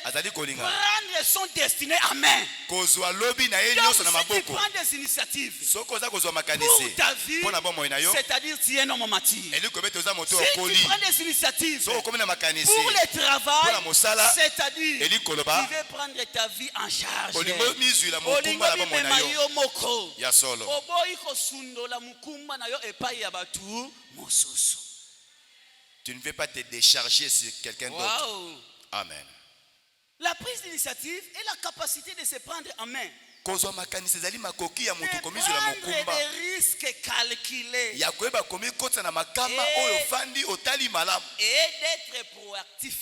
Azali kolinga. prendre son destiné en main. Kozwa lobi na ye Donc, nyonso na si tu maboko. prends des initiatives Soko oza kozwa pour makanisi. ta vie, Pona bomoi na yo. c'est-à-dire tu es un homme mature. Eli kobete oza moto Si okoli. tu prends des initiatives Soko komi na makanisi. pour le travail, Pona mosala. c'est-à-dire Eli koloba. tu veux prendre ta vie en charge. Olingo mizwi la Olingo mokumba na bomoi na bimema yo. yo moko. Ya solo. Oboyi kosundola mukumba na yo epai ya batu mosusu. Tu ne veux pas te décharger sur quelqu'un d'autre. Wow. Amen. La prise d'initiative est la capacité de se prendre en main. Kozwa makanisi ezali makoki ya De moto komizwela prendre mokumba. des risques calculés Ya koyeba komi kotsa na makama oyo fandi otali malamu. et d'être proactif,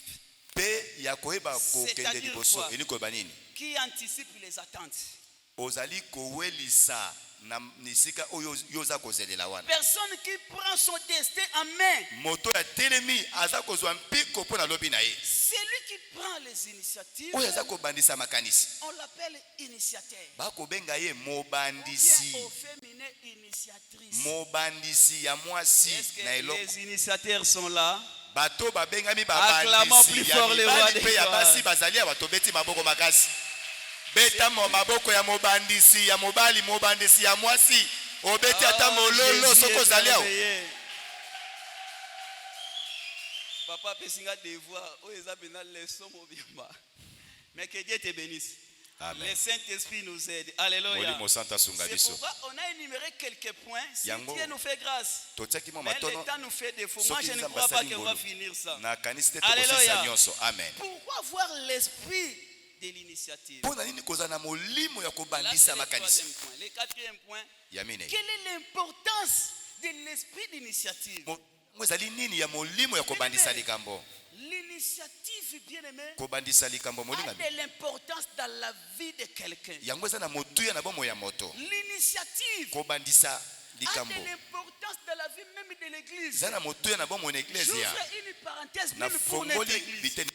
Pe ya koyeba kokende C'est-à-dire liboso. quoi? Eli koyeba nini? qui anticipe les attentes. Ozali kowelisa na nisika oyo yoza kozelela wana. Personne qui prend son destin en main, Moto ya telemi aza kozwa mpiko pona lobi na ye. celui qui prend les initiatives, Oyo aza kobandisa makanisi. on l'appelle initiateur. Bakobenga ye Bien mobandisi. au féminin, initiatrice. Mobandisi ya mwasi Est-ce na que eloko. les initiateurs sont là? Bato babengami Acclamons plus babandisi fort ya le roi mibali des mpe ya gloires. basi bazali awa tobeti maboko makasi. Beta maboko ya mobandisi ya mobali mobandisi ya mwasi obeti ata mololo Jésus soko est ozali awa. merveilleux. Papa pesinga devoir o eza bena leçon mobimba. Mais que Dieu te bénisse. Amen. Le Saint-Esprit nous aide. Alléluia. Molimo santa sunga C'est biso. pourquoi on a énuméré quelques points. Si Yango. Dieu nous fait grâce. Totiaki mwa Mais le matono temps nous fait défaut. Moi, soki je ne nzambe crois pas asali qu'on va ngolu. finir ça. Na kanisi te Alléluia. tokosisa nyonso. Amen. Pourquoi avoir l'esprit de l'initiative? Pona nini kozala na molimo ya Là, kobandisa c'est le makanisi? troisième point. Le quatrième point. Ya mine. Quelle est l'importance de l'esprit d'initiative? Mo ezali nini ya molimo ya kobandisa likambo? L'initiative, bien aimé, Kobandisa likambo a molinga. de l'importance dans la vie de quelqu'un. Yango eza na motuya na bomo ya moto. L'initiative Kobandisa a likambo. de l'importance dans la vie même de l'église. Eza na motuya na bomo na eglise ya. J'ouvre une parenthèse Na même pour notre fongoli église. biteni.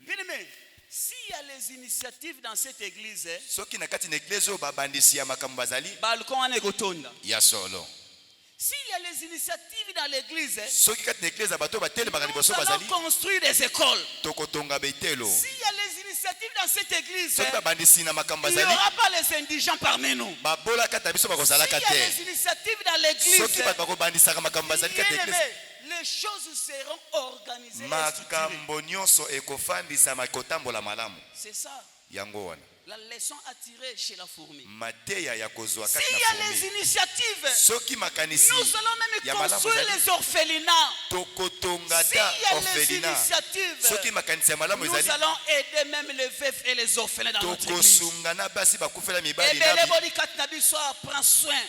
Bien aimé, s'il y a les initiatives dans cette église, Soki na kati na eglise oyo babandisi ya makambo bazali balcon wana ekotonda. ya solo. S'il y a les initiatives dans l'église, Soki kati na eglise ya bato batelemaka nous liboso allons bazali construire des écoles. tokotonga betelo. S'il y a les initiatives l'initiative dans cette église, soki babandisi na makambo il n'y azali aura pas les indigents parmi nous. babolaka biso bakozalaka S'il y a te des initiatives dans l'église, soki bato bakobandisaka makambo azali kati bien eglise aimé, les choses seront organisées et structurées. makambo nyonso ekofandisama ekotambola malamu C'est ça. yango wana La leçon à tirer chez la fourmi. mateya ya kozwa kati S'il na y a les fourmi initiatives, soki makanisi nous allons même ya malamu construire ezali les orphelinats. tokotonga S'il y ta a les orphelina initiatives, soki makanisi ya malamu nous ezali allons aider même les veufs et les orphelins dans notre église. tokosunga na basi bakufela Et mibali Belebodi Katnabiso prend soin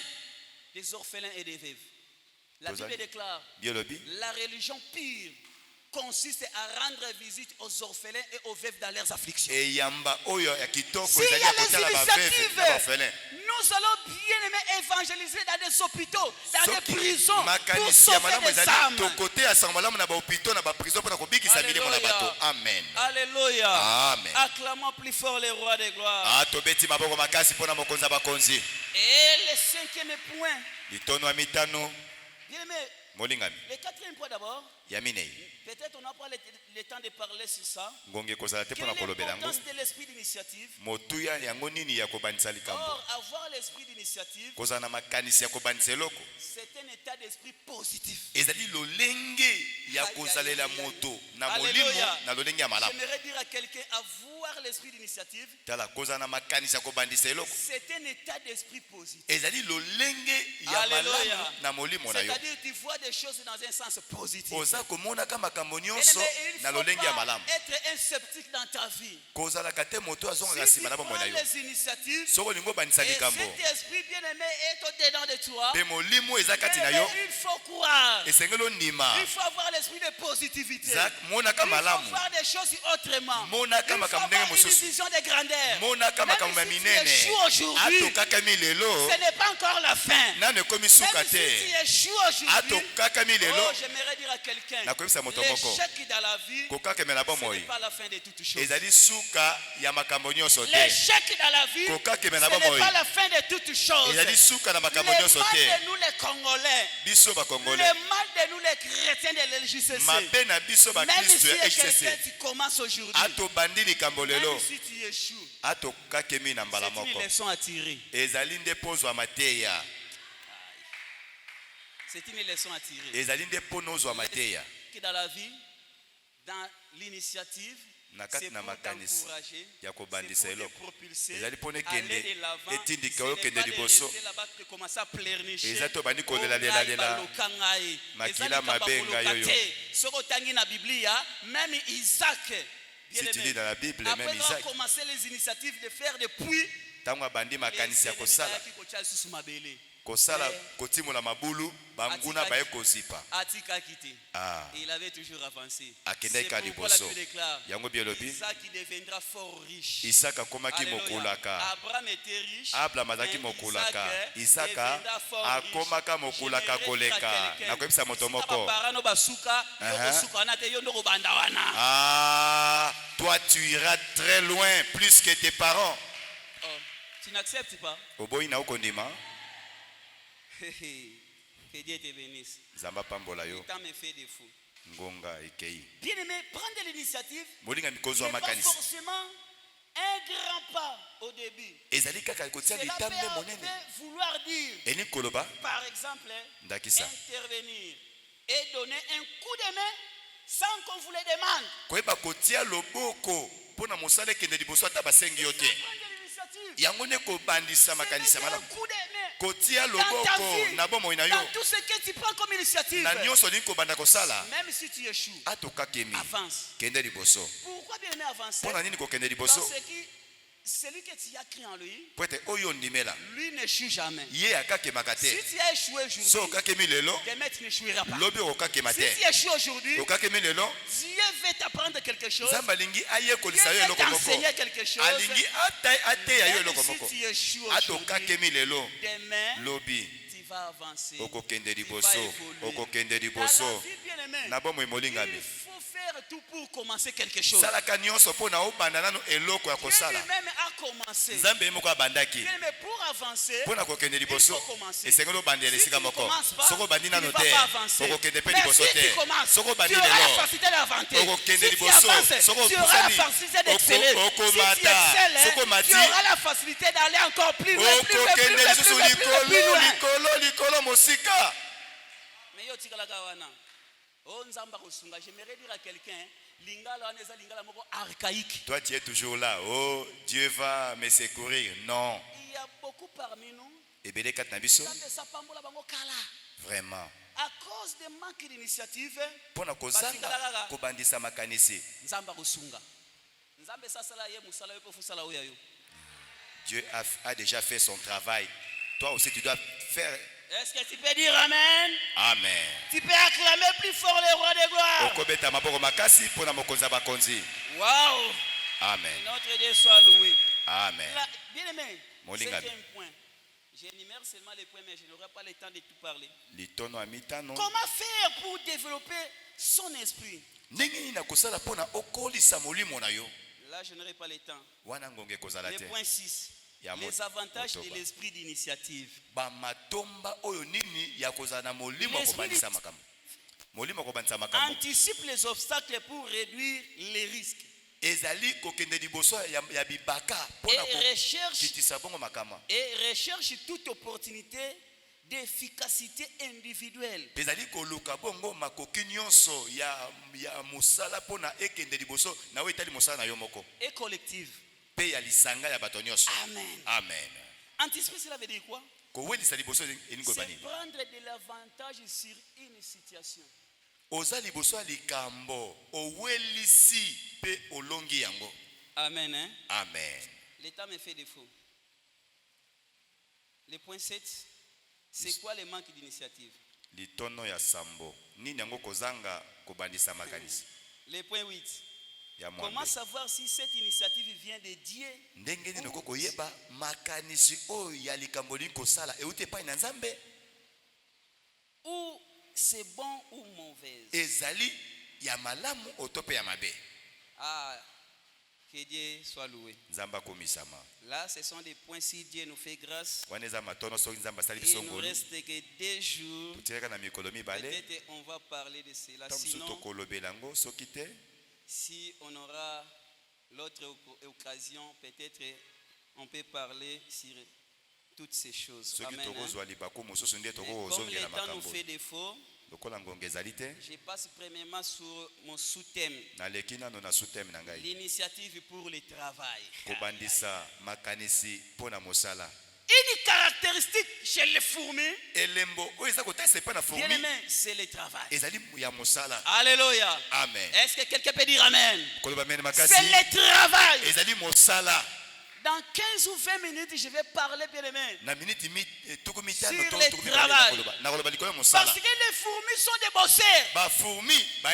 des orphelins et des veuves. La Vous Bible avez- déclare, biolobi la religion pire consiste à rendre visite aux orphelins et aux veuves dans leurs afflictions. eyamba oyo ya kitoko S'il y ezali a ya les kotala baveve initiatives, na baorphelin nous allons bien aimer évangéliser dans des hôpitaux, dans des soki prisons, pour makanisi ya sauver malamu des ezali âmes. tokoteyasa malamu na bahopito na baprison mpona kobikisa milimo na bato amen Alléluia. Amen. Acclamons plus fort les rois des gloires. tobeti maboko makasi mpona mokonzi ya bakonzi Et le cinquième point, litono ya mitano bien aimé, molingami le quatrième point d'abord, ya minei peut-être on n'a pas le temps de parler sur ça. ngongi ekozala te Quelle mpona est kolobela yango l'importance de l'esprit d'initiative? motuya yango nini ya kobandisa likambo Or, avoir l'esprit d'initiative, kozala na makanisi ya kobandisa eloko c'est un état d'esprit positif. ezali lolenge ya kozalela moto na molimo Alléluia. na lolenge ya malamu J'aimerais dire à quelqu'un, avoir l'esprit d'initiative, tala kozala na makanisi ya kobandisa eloko c'est un état d'esprit positif. ezali lolenge ya Alléluia. malamu na molimo na yo C'est-à-dire tu vois des choses dans un sens positif. oza komonaka makambo Mais nyonso il na ne faut lolenge ya pas malamu être un sceptique dans ta vie. kozalaka te moto azongaka Si tu nsima na bomoi na prends yo les initiatives, soko olingi obandisa et likambo cet esprit bien-aimé est au-dedans de toi, mpe molimo eza kati na mais yo il faut croire. esengeli ondima Il faut avoir l'esprit de positivité. monaka Il faut malamu voir des choses autrement. monaka Il faut makambo avoir ndenge une mosusu vision de grandeur. monaka makambo ya Même si tu minene échoues aujourd'hui, atokakami lelo ce n'est pas encore la fin. nano ekomi Même suka si te tu échoues aujourd'hui, atokakami lelo oh, j'aimerais dire à quelqu'un, nakoyebisa moto moko l'échec dans la vie, kokakemela ce n'est bomoi pas la fin de toutes choses. ezali suka ya makambo nyonso te L'échec dans la vie, kokakemela ce n'est bomoi pas la fin de toutes choses. ezali suka na Le makambo mal nyonso te de nous les Congolais, biso le bakongole mal de nous les chrétiens de l'LJCC, mabe na biso même bakristu si ya quelqu'un hcc tu commences aujourd'hui, atobandi likambo lelo même si tu échoues, atokakemi na mbala c'est une moko leçon à tirer. ezali nde pozwa mateya C'est une leçon à tirer. ezali nde mpo nozwa mateya Que dans la vie, dans l'initiative, na kati c'est na pour makanisi t'encourager, ya kobandisa c'est pour te eloko propulser, ezali mpona aller ekende de l'avant, etindika ce oyo n'est okende pas de liboso rester là-bas, de commencer à pleurnicher. eza to bandi Oh, kolelalelela ngai baluka ngai. makila Eza likambo mabe akoluka ngai oyo. te. Soki otangi na Biblia, même Isaac, bien Si tu aimé, lis dans la Bible, après même avoir Isaac, commencé les initiatives de faire des puits, ntango abandi makanisi ya kosala ayaki kotia lisusu mabele. kosala kotimola mabulu banguna baye kozipa Atikaki te. Ah. Et il avait toujours avancé. akendaki ka C'est pourquoi la liboso Bible déclare, yango bielobi Isaac deviendra fort riche. isaka akomaki Alléluia. mokulaka Abraham était riche. abraham azalaki mais mokulaka Isaac isaka deviendra fort akomaka riche. mokulaka J'aimerais dire koleka à quelqu'un, nakoyebisa moto sika moko baparents no basuka, yo Uh-huh. kosuka wana te, yo ndo kobanda wana. ah toi tu iras très loin plus que tes parents Oh, tu n'acceptes pas? oboyi na okondima Que Dieu te bénisse. nzambe apambola Le yo temps me fait défaut. ngonga ekei Bien aimé, prendre l'initiative molingami n'est kozwa pas makanisi forcément un grand pas au début. ezali kaka kotia Cela litambe peut monene vouloir dire, elingi koloba par exemple, ndakisa intervenir et donner un coup de main sans qu'on vous le demande. koyeba kotia loboko mpo na mosala ekende liboso ata basengi yo te Prendre l'initiative. yango nde kobandisa C'est makanisi ya mettre un malamu coup de main kotia dans ta loboko vie, na bomoi na yo dans tout ce que tu prends comme initiative. na nyonso olingi kobanda kosala Même si tu échoues, atokakemi avance. kende liboso Pourquoi bien aimer avancer? mpo na nini kokende liboso Parce que celui que tu as cru en lui, po ete oyo ondimela lui n'échoue jamais. ye akakemaka te Si tu as échoué so aujourd'hui, okakemi lelo demain tu n'échoueras pas. lobi okokakema Si te tu échoues aujourd'hui, okakemi lelo Dieu veut t'apprendre quelque chose. nzambe alingi Dieu ayekolisa yo veut eloko moko t'enseigner quelque chose. alingi ateya yo Même eloko si moko tu échoues aujourd'hui, atokakemi lelo demain, lobi tu vas avancer. okokende Tu vas liboso évoluer. okokende Dans la liboso vie, bien-aimé, na bomoi molingami il faut faire tout pour commencer quelque chose. salaka nyonso pona obanda nano eloko ya Dieu kosala. lui-même a commencé. Nzambe moko abandaki. Mais pour avancer, Pona kokende liboso. il faut commencer. Esengelo bandi Si esika tu ne moko. commences pas, Soko bandi tu nano ne vas te. pas avancer. Okokende pe Mais liboso si tu te. commences, Soko tu bandi auras la lelo. facilité d'avancer. Okokende Si tu liboso. avances, Soko tu auras la pusani. facilité d'exceller. Si tu Okomata. excelles, Soko tu mati. auras la facilité d'aller encore plus loin, plus loin, plus Okokende loin, lisusu plus loin, plus loin, plus likolo loin. likolo mosika. Mais yo tikalaka wana. Oh nzamba kosunga, j'aimerais dire à quelqu'un, lingala wana eza lingala moko archaïque. Toi tu es toujours là. Oh, Dieu va me secourir. Non. Il y a beaucoup parmi nous. Ebele kat na biso. Nzambe sapambola bango kala. Vraiment. À cause de manque d'initiative, Pona kozanga kobandisa makanisi. nzamba kosunga. Nzambe sasala ye musala yo pofu sala oya yo. Dieu a déjà fait son travail. Toi aussi tu dois faire. Est-ce que tu peux dire amen? Amen. Tu peux acclamer plus fort le roi de gloire. Okobeta maboko makasi pona mokonza bakonzi. Waouh. Amen. Notre Dieu soit loué. Amen. Bien aimé. Molingami. C'est un point. J'énumère seulement les points, mais je n'aurai pas le temps de tout parler. Litono amitano. Comment faire pour développer son esprit? Ndenge na kosala pona okolisa molimo na yo. Là, je n'aurai pas le temps. Wana ngonge kozala Le te. point 6. Les avantages de l'esprit d'initiative. Ba matomba oyo nini ya kozala na molimo kobandisa makambo. Molimo kobandisa makambo. Anticipe les obstacles pour réduire les risques. Ezali kokende liboso ya bibaka pona kokitisa bongo makama. Et recherche toute opportunité d'efficacité individuelle. Ezali koluka bongo makoki nyonso ya musala pona ekende liboso na we etali musala na yo moko. Et collective. Pe ya lisanga ya bato nyonso. Amen. Amen. Anticiper cela veut dire quoi? Kowelisa liboso eningo C'est bani. prendre de l'avantage sur une situation. Oza liboso likambo owelisi pe olongi yango. Amen. Hein? Amen. L'État me fait défaut. Le point 7, c'est quoi le manque d'initiative? Litono ya sambo. Nini yango kozanga kobandisa makanisi. Le point 8. Ya Comment savoir si cette initiative vient de Dieu? Ndenge nini kokoyeba makanisi oyo ya likambo lini kosala euti pa na Nzambe? Ou c'est bon ou mauvaise? Ezali ya malamu otope ya mabe. Ah, que Dieu soit loué. Nzamba komisama. Là, ce sont des points si Dieu nous fait grâce. Waneza matono so Nzamba sali Il ne reste que 2 jours. Peut-être on va parler de cela. Sinon, si on aura l'autre occasion, peut-être on peut parler sur toutes ces choses. Amen. Comme le temps nous fait défaut, je passe premièrement sur mon sous-thème. L'initiative pour le travail. Une caractéristique chez les fourmis, bien aimé, c'est le travail. Alléluia. Amen. Est-ce que quelqu'un peut dire amen? C'est le travail. Dans 15 ou 20 minutes, je vais parler, bien aimé, sur le travail. Parce que les fourmis sont des bosseurs. Les fourmis ne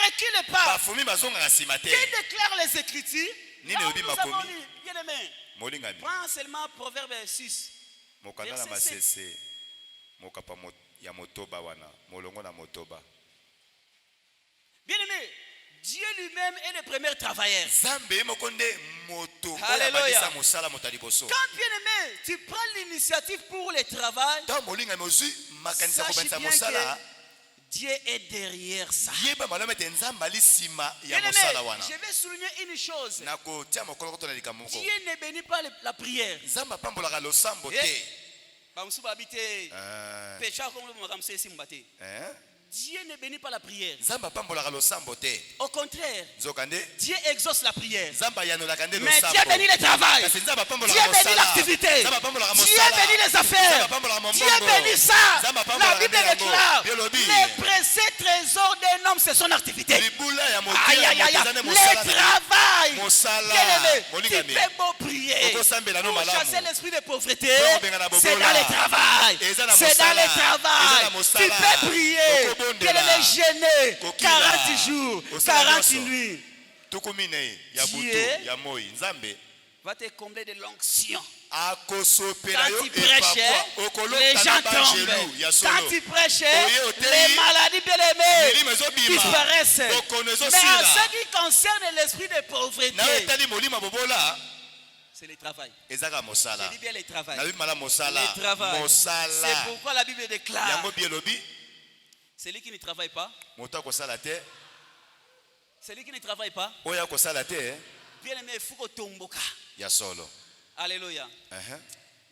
reculent pas. Que déclarent les Écritures? Là où nous avons lu, bien aimé, prends seulement Proverbe 6. Verset 7. Bien aimé, Dieu lui-même est le premier travailleur. Alléluia. Quand bien aimé, tu prends l'initiative pour le travail, sache bien que Dieu est derrière ça. Bien aimé, je vais souligner une chose. Dieu ne bénit pas la prière. Dieu ne bénit pas la prière. Au contraire, Dieu exauce la prière. Mais Dieu bénit le travail. Dieu bénit l'activité. Dieu bénit les affaires. Dieu bénit ça. La Bible déclare: les précieux trésors d'un homme, c'est son activité. Aïe, aïe, aïe. Le travail. Tu peux beau prier pour chasser l'esprit de pauvreté. C'est dans le travail. C'est dans le travail. Tu peux prier. Qu'elle est gênée 40 jours, 40 nuits. Dieu Va te combler de l'onction. Quand tu prêchais, les gens tombent. Quand tu prêchais, les maladies bien aimées disparaissent. Mais en ce qui concerne l'esprit de pauvreté, c'est le travail. Je dis bien le travail. Le travail. C'est pourquoi la Bible déclare, celui qui ne travaille pas, celui qui ne travaille pas, bien aimé, il faut que tomboka. Alléluia.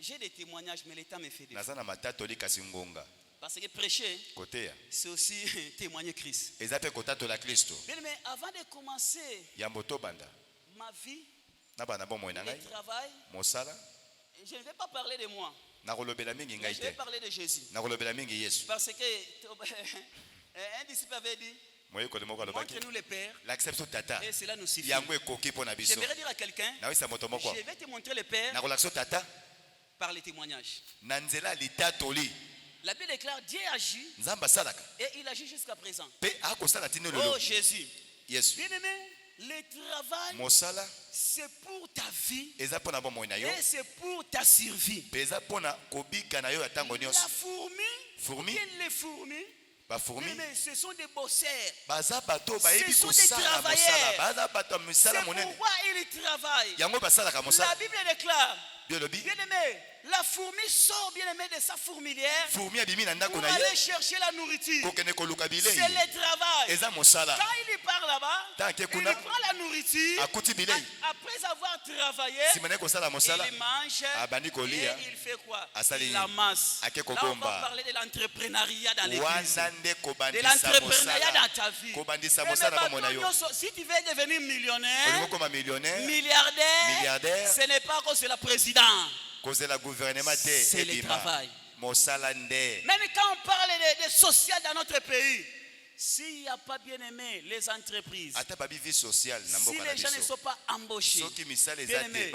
J'ai des témoignages, mais l'État me fait des fois. Parce que prêcher, c'est aussi témoigner Christ. Bien aimé, avant de commencer ma vie, le travail, je ne vais pas parler de moi. Mais je vais parler de Jésus. Parce que un disciple avait dit, montre-nous le Père et cela nous suffit. J'aimerais dire à quelqu'un, je vais te montrer le Père par les témoignages. La Bible déclare, Dieu agit et il agit jusqu'à présent. Oh Jésus, bien aimé, le travail, c'est pour ta vie et c'est pour ta survie. La fourmi, les fourmis, mais ce sont des bosseurs. Ce sont des travailleurs. C'est pourquoi ils travaillent. La Bible déclare, bien aimé, la fourmi sort bien aimé de sa fourmilière pour aller chercher la nourriture. C'est le travail. Quand il part là-bas, il prend la nourriture. Après avoir travaillé, il mange et il fait quoi? Il amasse. Là on va parler de l'entrepreneuriat dans l'église. De l'entrepreneuriat dans ta vie. Si tu veux devenir millionnaire, milliardaire, ce n'est pas cause de la présidente. C'est le travail. Même quand on parle de social dans notre pays, s'il n'y a pas bien aimé les entreprises, si les gens ne sont pas embauchés, bien aimé,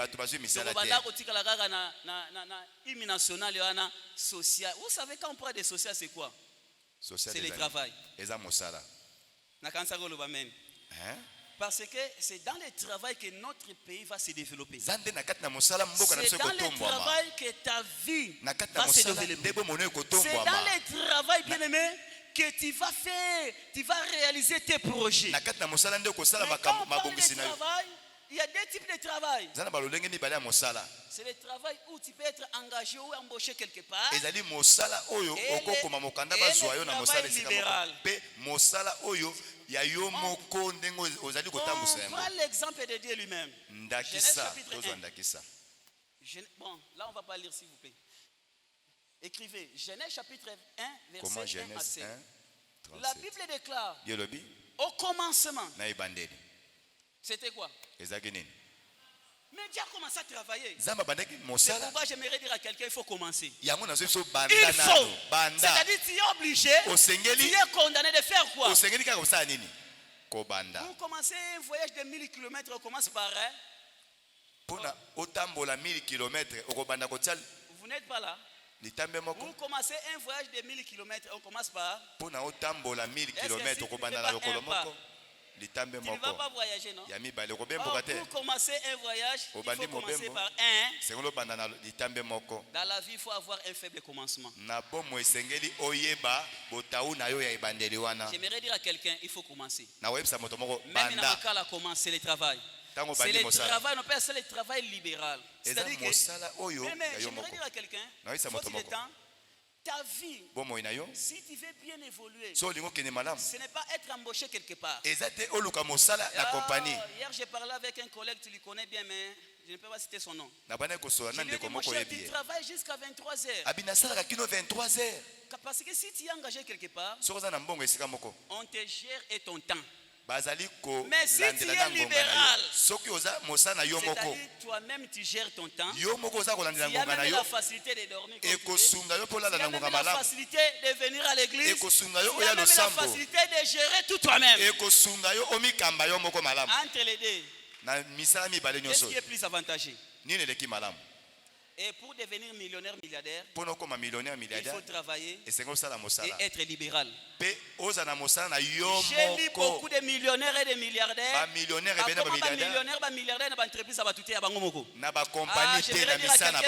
vous savez quand on parle de social, c'est quoi? C'est le travail. Parce que c'est dans le travail que notre pays va se développer. C'est dans le travail que ta vie va se développer. C'est dans le travail, bien aimé, que tu vas faire, tu vas réaliser tes projets. Mais quand on parle de travail, il y a deux types de travail. C'est le travail où tu peux être engagé ou embauché quelque part. Et le travail libéral. On prend l'exemple de Dieu lui-même. Genèse chapitre 1. Bon, là on ne va pas lire s'il vous plaît. Écrivez Genèse chapitre 1, verset 1 à 7. La Bible déclare, au commencement, c'était quoi? Mais Dieu a commencé à travailler. C'est pourquoi j'aimerais dire à quelqu'un, il faut commencer. Il faut. C'est-à-dire tu es obligé, tu es condamné de faire quoi? Vous commencez un voyage de 1000 km, on commence par vous n'êtes pas là. Vous commencez un voyage de 1000 km, on commence par. Tu ne vas pas voyager, non? Pour commencer un voyage, il faut commencer par un. Dans la vie, il faut avoir un faible commencement. J'aimerais dire à quelqu'un, il faut commencer. Même dans le cas, là, commencer le travail. C'est le travail, on appelle ça le travail libéral. C'est-à-dire que, j'aimerais dire à quelqu'un, faut-il le temps, ta vie, si tu veux bien évoluer, ce n'est pas être embauché quelque part. Hier, j'ai parlé avec un collègue, tu le connais bien, mais je ne peux pas citer son nom. Je lui ai dit, mon cher, tu travailles jusqu'à 23h. Parce que si tu es engagé quelque part, on te gère et ton temps. Mais si tu es libéral, c'est-à-dire toi-même tu gères ton temps, tu as même la facilité de dormir, tu as même la facilité de venir à l'église, tu as même la facilité de gérer tout toi-même. Entre les deux, qu'est-ce qui est plus avantageux? Et pour devenir millionnaire, milliardaire, il faut travailler et être libéral. J'ai lu beaucoup de millionnaires et de milliardaires. millionnaire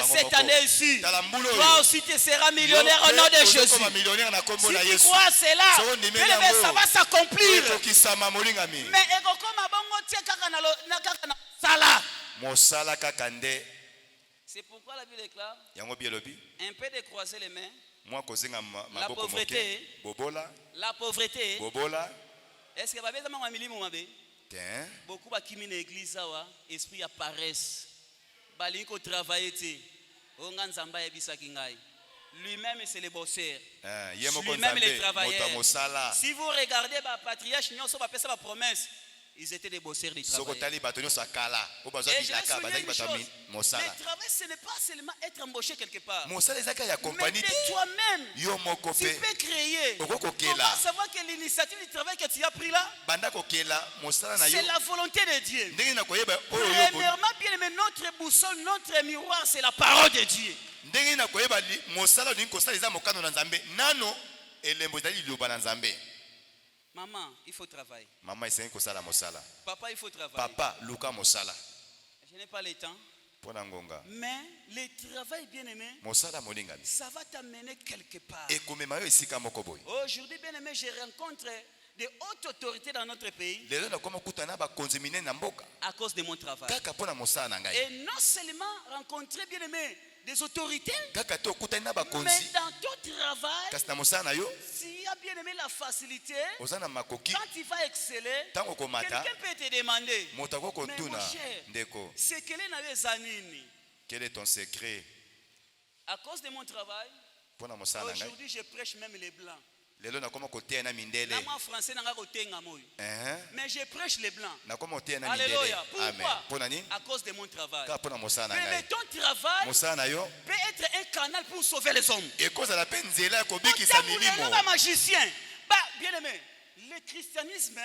cette année ici, toi aussi tu seras millionnaire au nom de Jésus. Si tu crois cela, ça va s'accomplir. Mais c'est pourquoi la Bible déclare un peu de croiser les mains. La pauvreté. La pauvreté. Est-ce que vous avez beaucoup de gens dans l'église, esprit à paresse. Baliko travailler. Lui-même, c'est le bosseur. Lui-même, il est travailleur. Si vous regardez le patriarche, il y a une promesse. Ils étaient des bosseurs du travail. Et je vais souligner une chose. Le travail, ce n'est pas seulement être embauché quelque part. Mais toi-même, tu peux créer. Comment savoir que l'initiative du travail que tu as pris là, c'est la volonté de Dieu. Premièrement, bien aimé, notre boussole, notre miroir, c'est la parole de Dieu. Maman, il faut travailler. Papa, il faut travailler. Papa, Luka Mosala. Je n'ai pas le temps. Mais le travail, bien aimé, ça va t'amener quelque part. Aujourd'hui, bien aimé, je rencontre des hautes autorités dans notre pays à cause de mon travail. Et non seulement rencontrer, bien aimé, des autorités, mais dans ton travail, s'il y a bien aimé la facilité, quand tu vas exceller, quelqu'un peut te demander, mais mon cher, c'est quel est ton secret? À cause de mon travail, aujourd'hui je prêche même les blancs. Mais je prêche les blancs. Alléluia. Pourquoi? À cause de mon travail. Mais ton travail peut être un canal pour sauver les hommes. Magicien. Bien aimé, le christianisme,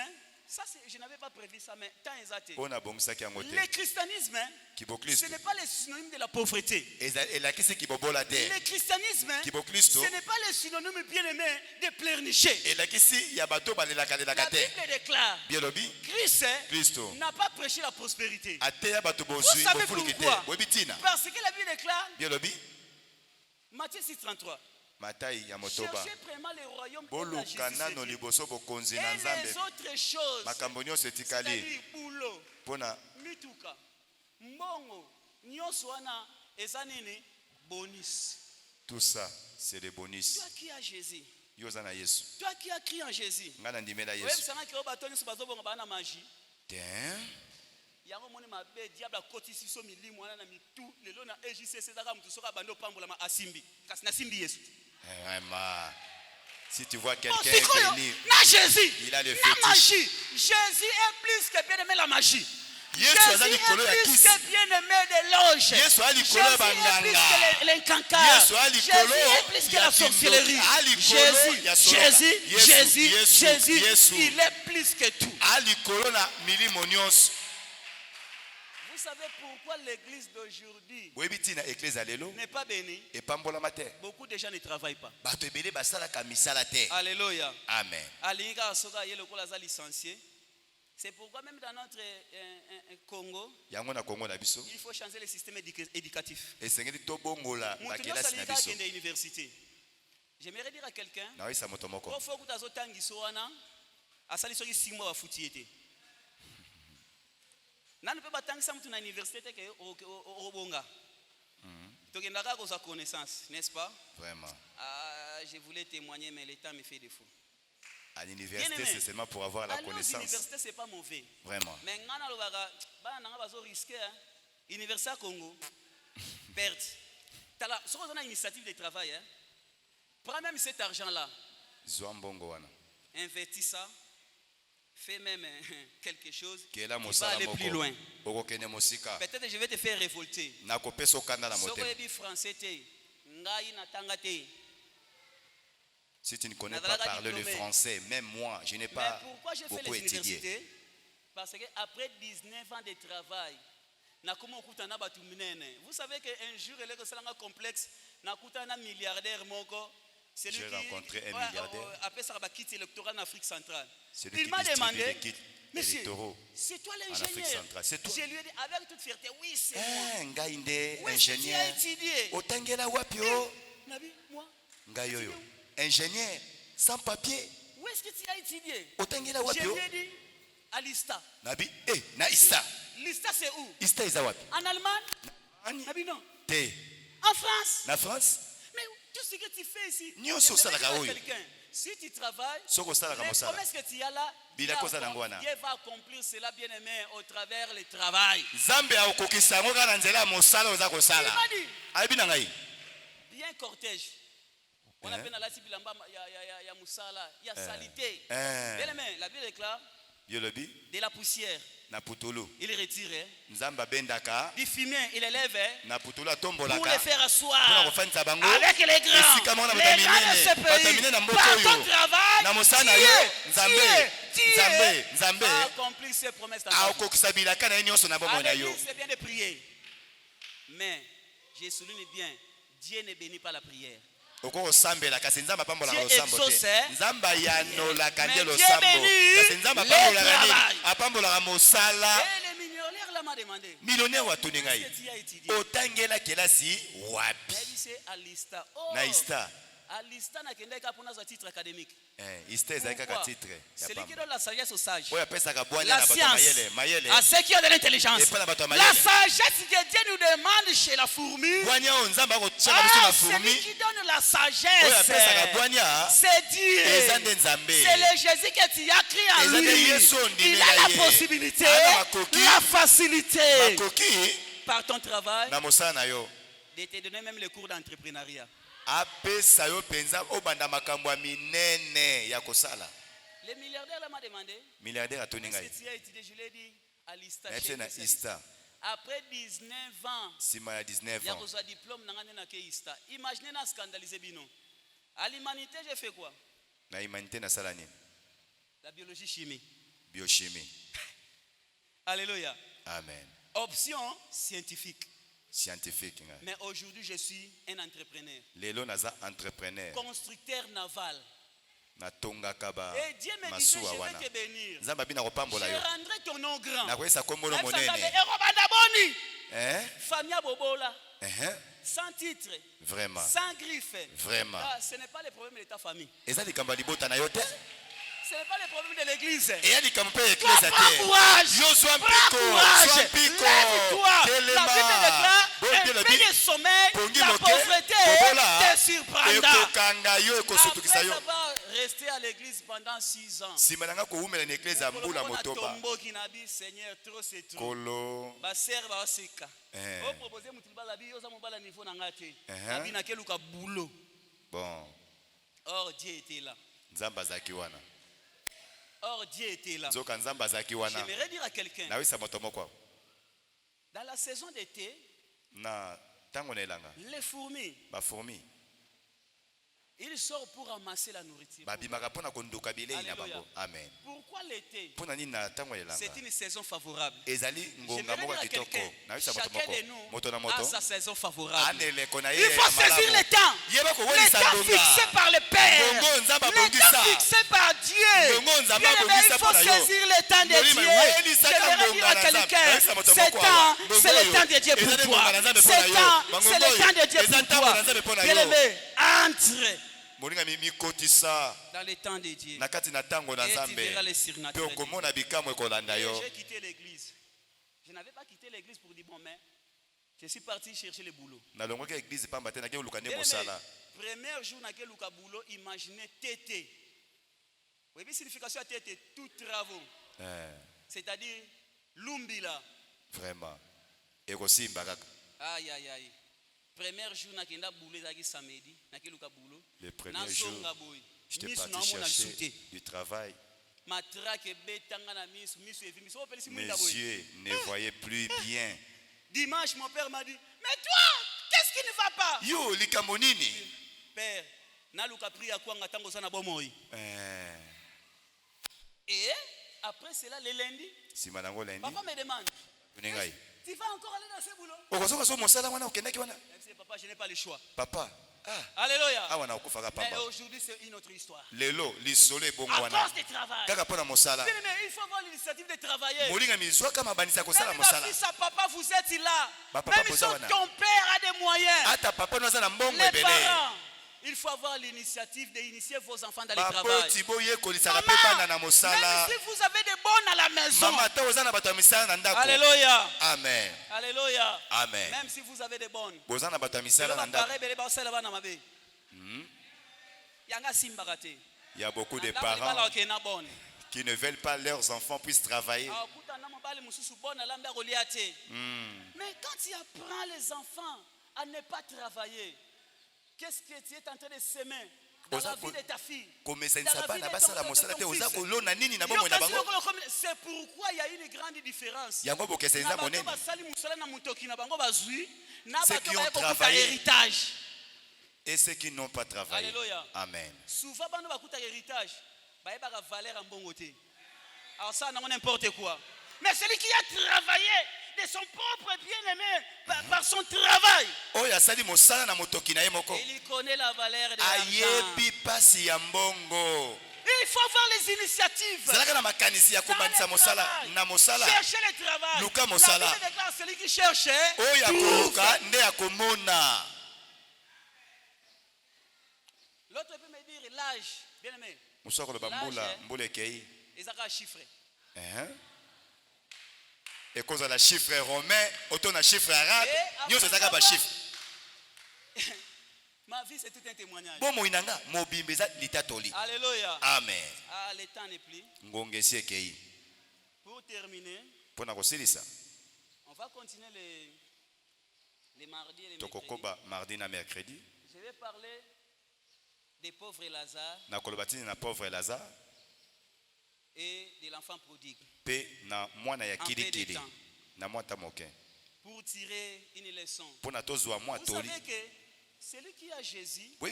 ça, je n'avais pas prévu ça, mais tant exaté. Le christianisme, ce n'est pas le synonyme de la pauvreté. Le christianisme, ce n'est pas le synonyme bien aimé de pleurnicher. La Bible déclare, Christ n'a pas prêché la prospérité. Vous savez pourquoi? Parce que la Bible déclare, Matthieu 6,33. Cherchez vraiment le royaume et la justice. Et les autres choses, c'est-à-dire boulot, mituka, mbongo, nyoswana, ezanini, bonus. Tout ça, c'est des bonus. Toi qui as Jésus, toi qui as crié en Jésus, vous savez que vous avez magie. Yango moni mabe diable akotisi so milimu wana na mitu lelo na EJCC zaka mtu soka bando pambola ma asimbi kasi na simbi Yesu. Si tu vois quelqu'un béni, il a le fétiche. Jésus est plus que bien aimé la magie. Jésus est plus que bien aimé de l'ange. Jésus est plus que l'incancar. Jésus est plus que la sorcellerie. Jésus, il est plus que tout. Vous savez pourquoi l'église d'aujourd'hui n'est pas bénie? Beaucoup de gens ne travaillent pas. Alléluia. Amen. C'est pourquoi même dans notre Congo, il faut changer le système éducatif. J'aimerais dire à quelqu'un, il faut que nani pe batangisa mtu na université ke obonga. Tokendaka ko sa connaissance, n'est-ce pas? Vraiment. Je voulais témoigner mais le temps me fait défaut. À l'université c'est seulement pour avoir la connaissance. À l'université c'est pas mauvais. Vraiment. Mais ngana lobaka bana nanga bazo risquer Université Congo perte. Tala soko zona initiative de travail prends même cet argent là. Zoambongo wana. Investis ça. Fais même quelque chose qui va aller plus loin. Peut-être je vais te faire révolter. Si tu ne connais pas parler le français, même moi, je n'ai pas beaucoup étudié. Parce qu'après 19 ans de travail, Vous savez qu'un jour, il est un complexe. Un milliardaire moko. C'est lui J'ai rencontré un milliardaire. Après ça, il quitte l'électorat en Afrique centrale. Il m'a demandé, monsieur, c'est toi l'ingénieur. Je lui ai dit avec toute fierté, oui, c'est moi. Où est-ce que tu as étudié? Moi. Ingénieur, sans papier. Où est-ce que tu as étudié? Je lui ai dit à l'ISTA. L'ISTA c'est où? ISTA est en Allemagne? Nabi non. En France? La France? Mais tout ce que tu fais ici, quelqu'un. Si tu travailles, les promesses que tu as là, Dieu va accomplir cela, bien aimé, au travers le travail. Il m'a dit, bien cortège. On appelle la Sibilamba, il y a Moussala, il y a salité. Bien aimé, la Bible déclare de la poussière. Il est retiré. Du fumier, il élève pour les faire asseoir avec les grands de ce pays. Par ton travail, Dieu va accomplir ses promesses. C'est bien de prier. Mais je souligne bien, Dieu ne bénit pas la prière. Dieu exauce, mais Dieu bénit le travail. Et le millionnaire là m'a demandé, est-ce que tu as étudié? C'est à l'ISTA. À l'ISTA, n'a qu'un titre académique. C'est lui qui donne la sagesse aux sages. La science à ceux qui ont de l'intelligence. La sagesse que Dieu nous demande chez la fourmi. C'est lui qui donne la sagesse. C'est Dieu. C'est le Jésus que tu as créé en lui. Il a la possibilité, la facilité par ton travail de te donner même les cours d'entrepreneuriat. Le milliardaire m'a demandé, est-ce que tu as étudié? Je lui ai dit à l'ISTA. Après 19 ans, il y a un diplôme dans l'ISTA. Imaginez, on a scandalisé Bino. À l'humanité, j'ai fait quoi? La biologie chimie. Biochimie. Alléluia. Amen. Option scientifique. Mais aujourd'hui, je suis un entrepreneur. Entrepreneur. Constructeur naval. Et Dieu me disait, je vais te bénir. Je rendrai ton nom grand. Famia Bobola. Sans titre. Vraiment. Sans griffe. Vraiment. Ce n'est pas le problème de ta famille. Ce n'est pas le problème de l'église. Prends courage. Lève-toi. La Bible déclare, un peu de sommeil, la pauvreté te surprendra. Après avoir resté à l'église pendant 6 ans, Seigneur, trop c'est trop. Bon. Or Dieu était là. Or Dieu était là. J'aimerais dire à quelqu'un, dans la saison d'été, les fourmis, ils sortent pour ramasser la nourriture. Alléluia. Amen. Pourquoi l'été? C'est une saison favorable. J'aimerais dire à quelqu'un, chacun de nous a sa saison favorable. Il faut saisir le temps. Le temps fixé par le Père. Le temps fixé par Dieu. Bien-aimé, il faut saisir le temps de Dieu. J'aimerais dire à quelqu'un, ce temps, c'est le temps de Dieu pour toi. Ce temps, c'est le temps de Dieu pour toi. Bien-aimé, entre dans le temps de Dieu. Et tu verras les surnaturels. J'ai quitté l'église. Je n'avais pas quitté l'église pour dire bon, mais je suis parti chercher le boulot. Premier jour dans le boulot, imaginez tété. Vous voyez la signification de tété, tout travaux. C'est-à-dire lumbila. Vraiment. Aïe aïe aïe. Premier jour nakenda boulot zaki samedi nakeluka boulot. Le premier jour, je t'ai parti chercher du travail. Mes yeux ne voyaient plus bien. Dimanche, mon père m'a dit, mais toi, qu'est-ce qui ne va pas? Yo, likamonini. Père, naluka priya kwanga tango sana bomoi. Et après cela, le lundi, papa me demande, Tu vas encore aller dans ce boulot? Papa, je n'ai pas le choix. Papa. Alléluia. Mais aujourd'hui, c'est une autre histoire. À cause du travail. Il faut avoir l'initiative de travailler. Même sa papa, vous êtes là. Même si ton père a des moyens. Les parents, il faut avoir l'initiative d'initier vos enfants dans le travail. Même si vous avez des bons à la maison. Alléluia. Amen. Alléluia. Amen. Même si vous avez des bonnes. Il y a beaucoup de parents qui ne veulent pas leurs enfants puissent travailler. Mais quand tu apprends les enfants à ne pas travailler, qu'est-ce que tu es en train de s'aimer dans la vie de ta fille? C'est pourquoi il y a une grande différence. Ceux qui ont travaillé et ceux qui n'ont pas travaillé. Alléluia. Amen. Souvent, héritage, alors ça, non, n'importe quoi. Mais celui qui a travaillé de son propre bien-aimé par son travail, il connaît la valeur de l'argent. Il faut avoir les initiatives. Chercher le travail. La Bible déclare celui qui cherche trouve. L'autre peut me dire l'âge, bien aimé. L'âge, ils ont un chiffre. Et cause de la chiffre romain, autant de chiffre arabe, nous c'est ça chiffre. Ma vie c'est tout un témoignage. Alléluia. Amen. Le temps n'est plus. Pour terminer, on va continuer les mardis et les mercredis. Je vais parler des pauvres Lazare. Et de l'enfant prodigue. Pour tirer une leçon. Vous savez que celui qui a Jésus, quand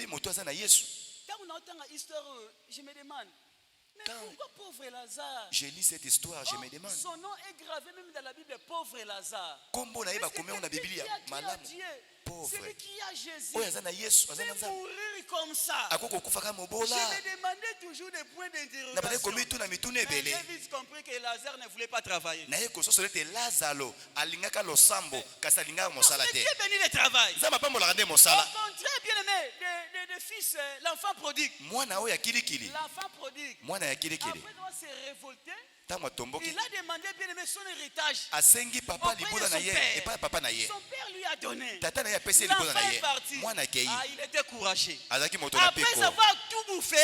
on entend l'histoire, je me demande, mais pourquoi pauvre Lazare? Je lis cette histoire, je me demande. Son nom est gravé même dans la Bible, pauvre Lazare. Celui qui a Jésus, même mourir comme ça. Je me demandais toujours des points d'interrogation. Mais j'ai vite compris que Lazare ne voulait pas travailler. Mais Dieu bénit le travail. Au contraire, bien aimé, de fils, l'enfant prodigue. L'enfant prodigue. Après avoir se révolté, il a demandé bien aimé son héritage. Son père lui a donné. L'enfant est parti. Il était courageux. Après avoir tout bouffé,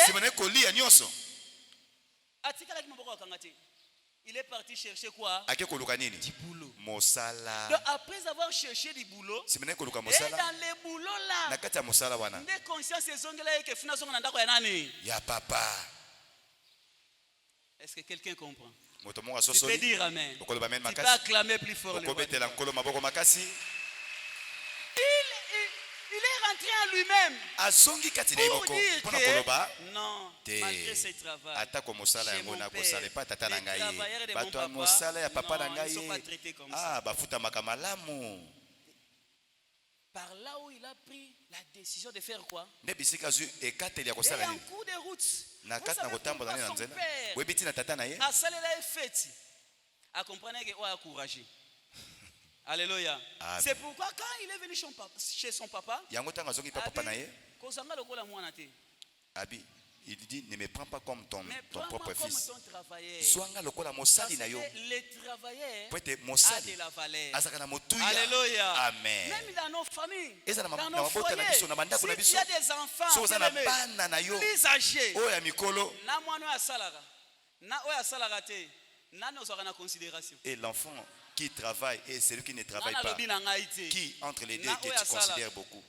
il est parti chercher quoi? Du boulot. Donc après avoir cherché du boulot, et dans les boulots là, des consciences ya papa. Est-ce que quelqu'un comprend? Tu peux dire amen. Tu peux acclamer plus fort. Il est rentré en lui-même pour dire que non, malgré ce travail, chez mon père, les travailleurs de mon papa, non, ils ne sont pas traités comme ça. Par là où il a pris la décision de faire quoi? Et en cours de route, vous savez pourquoi son père a salé la fête, a compris qu'il a encouragé. Alléluia. C'est pourquoi quand il est venu chez son papa, il dit ne me prends pas comme ton propre fils. Les travailleurs ont de la valeur. Alléluia. Amen. Même dans nos familles, dans nos foyers, s'il y a des enfants plus âgés, et l'enfant qui travaille et celui qui ne travaille pas, qui entre les deux que tu considères beaucoup?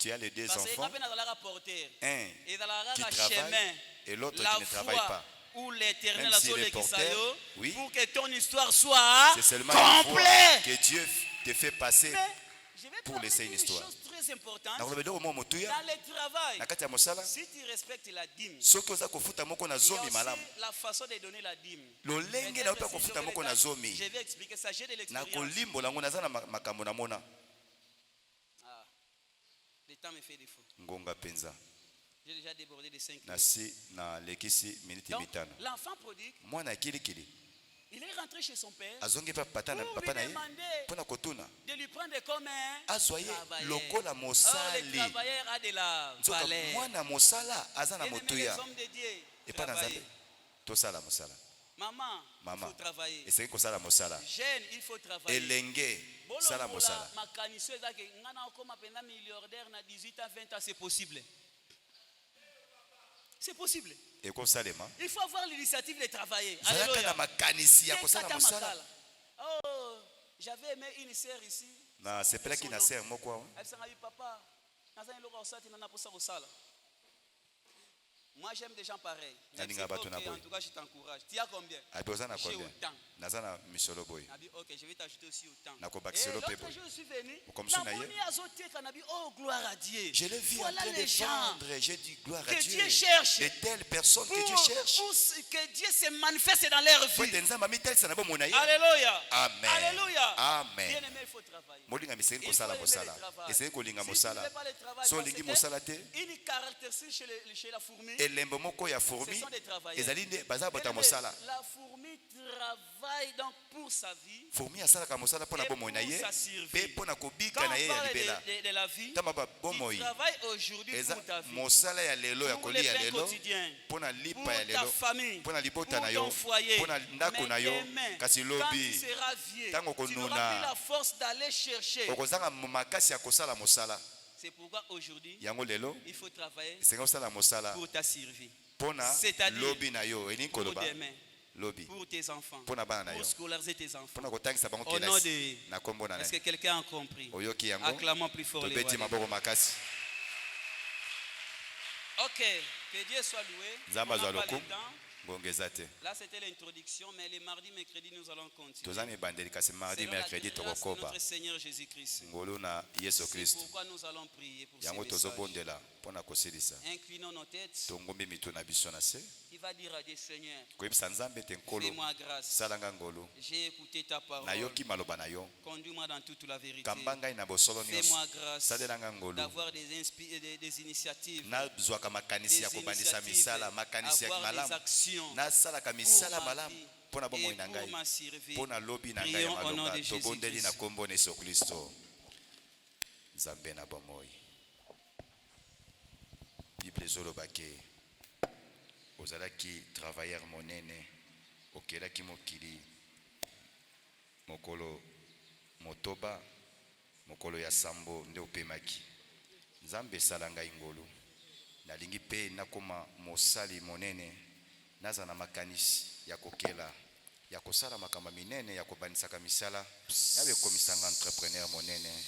Tu as les deux enfants, un qui travaille et l'autre qui ne travaille pas. Où l'Éternel a sonné oui, pour que ton histoire soit c'est seulement complète. Que Dieu te fait passer pour laisser une histoire. Très très importantes dans le travail. Si tu respectes la dîme, il y a aussi la façon de donner la dîme. Je vais expliquer ça, j'ai de l'expérience. Le temps me fait défaut. J'ai déjà débordé de 5 minutes. Donc, l'enfant prodigue, il est rentré chez son père pour lui demander de lui prendre comme un travailleur. Le travailleur a de la valeur. Les hommes de Dieu travaillent. Maman, il faut travailler. Jeune, il faut travailler. C'est possible. C'est possible. Il faut avoir l'initiative de travailler. Alléluia. Oh, j'avais aimé une sœur ici. Elle s'est dit, papa, moi j'aime des gens pareils. En tout cas, je t'encourage. Tu as combien? J'ai autant. Ok, je vais t'ajouter aussi autant. Et l'autre jour, je suis venu. Oh, gloire à Dieu. Je l'ai vu voilà en train les de gens vendre. J'ai dit gloire à que Dieu. Dieu cherche. De telles personnes que Dieu cherche. Pour que Dieu se manifeste dans leur vie. Alléluia. Amen. Alléluia. Amen. Bien aimé, il faut travailler. Il faut aimer le travail. Si tu ne fais pas le travail, une caractéristique chez la fourmi, ce sont des travailleurs. La fourmi travaille donc pour sa vie et pour sa survie. Quand on parle de la vie, tu travailles aujourd'hui pour ta vie, pour le pain quotidien, pour ta famille, pour ton foyer. Mais demain, quand tu seras vieux, tu n'auras plus la force d'aller chercher. C'est pourquoi aujourd'hui, il faut travailler pour ta survie. C'est-à-dire pour demain, pour tes enfants, pour scolariser tes enfants. Au nom de... Est-ce que quelqu'un a compris? Acclamons plus fort les voix. Ok, que Dieu soit loué. On n'a pas le temps. Là c'était l'introduction, mais les mardis, mercredis nous allons continuer. Selon la grâce de notre Seigneur Jésus-Christ. C'est pourquoi nous allons prier pour ce message. Inclinons nos têtes. Il va dire à Dieu, Seigneur, fais-moi grâce. J'ai écouté ta parole. Conduis-moi dans toute la vérité. Fais-moi grâce d'avoir des initiatives, avoir des actions pour ma vie et pour ma survie. Prions au nom de Jésus-Christ. Bible ezolobake ozalaki travailleur monene okelaki mokili mokolo motoba mokolo ya sambo nde opemaki nzambe esala ngai ngolu nalingi mpe nakoma mosali monene naza na makanisi ya kokela ya kosala makambo minene ya kobanisaka misala nabekomisanga entrepreneur monene.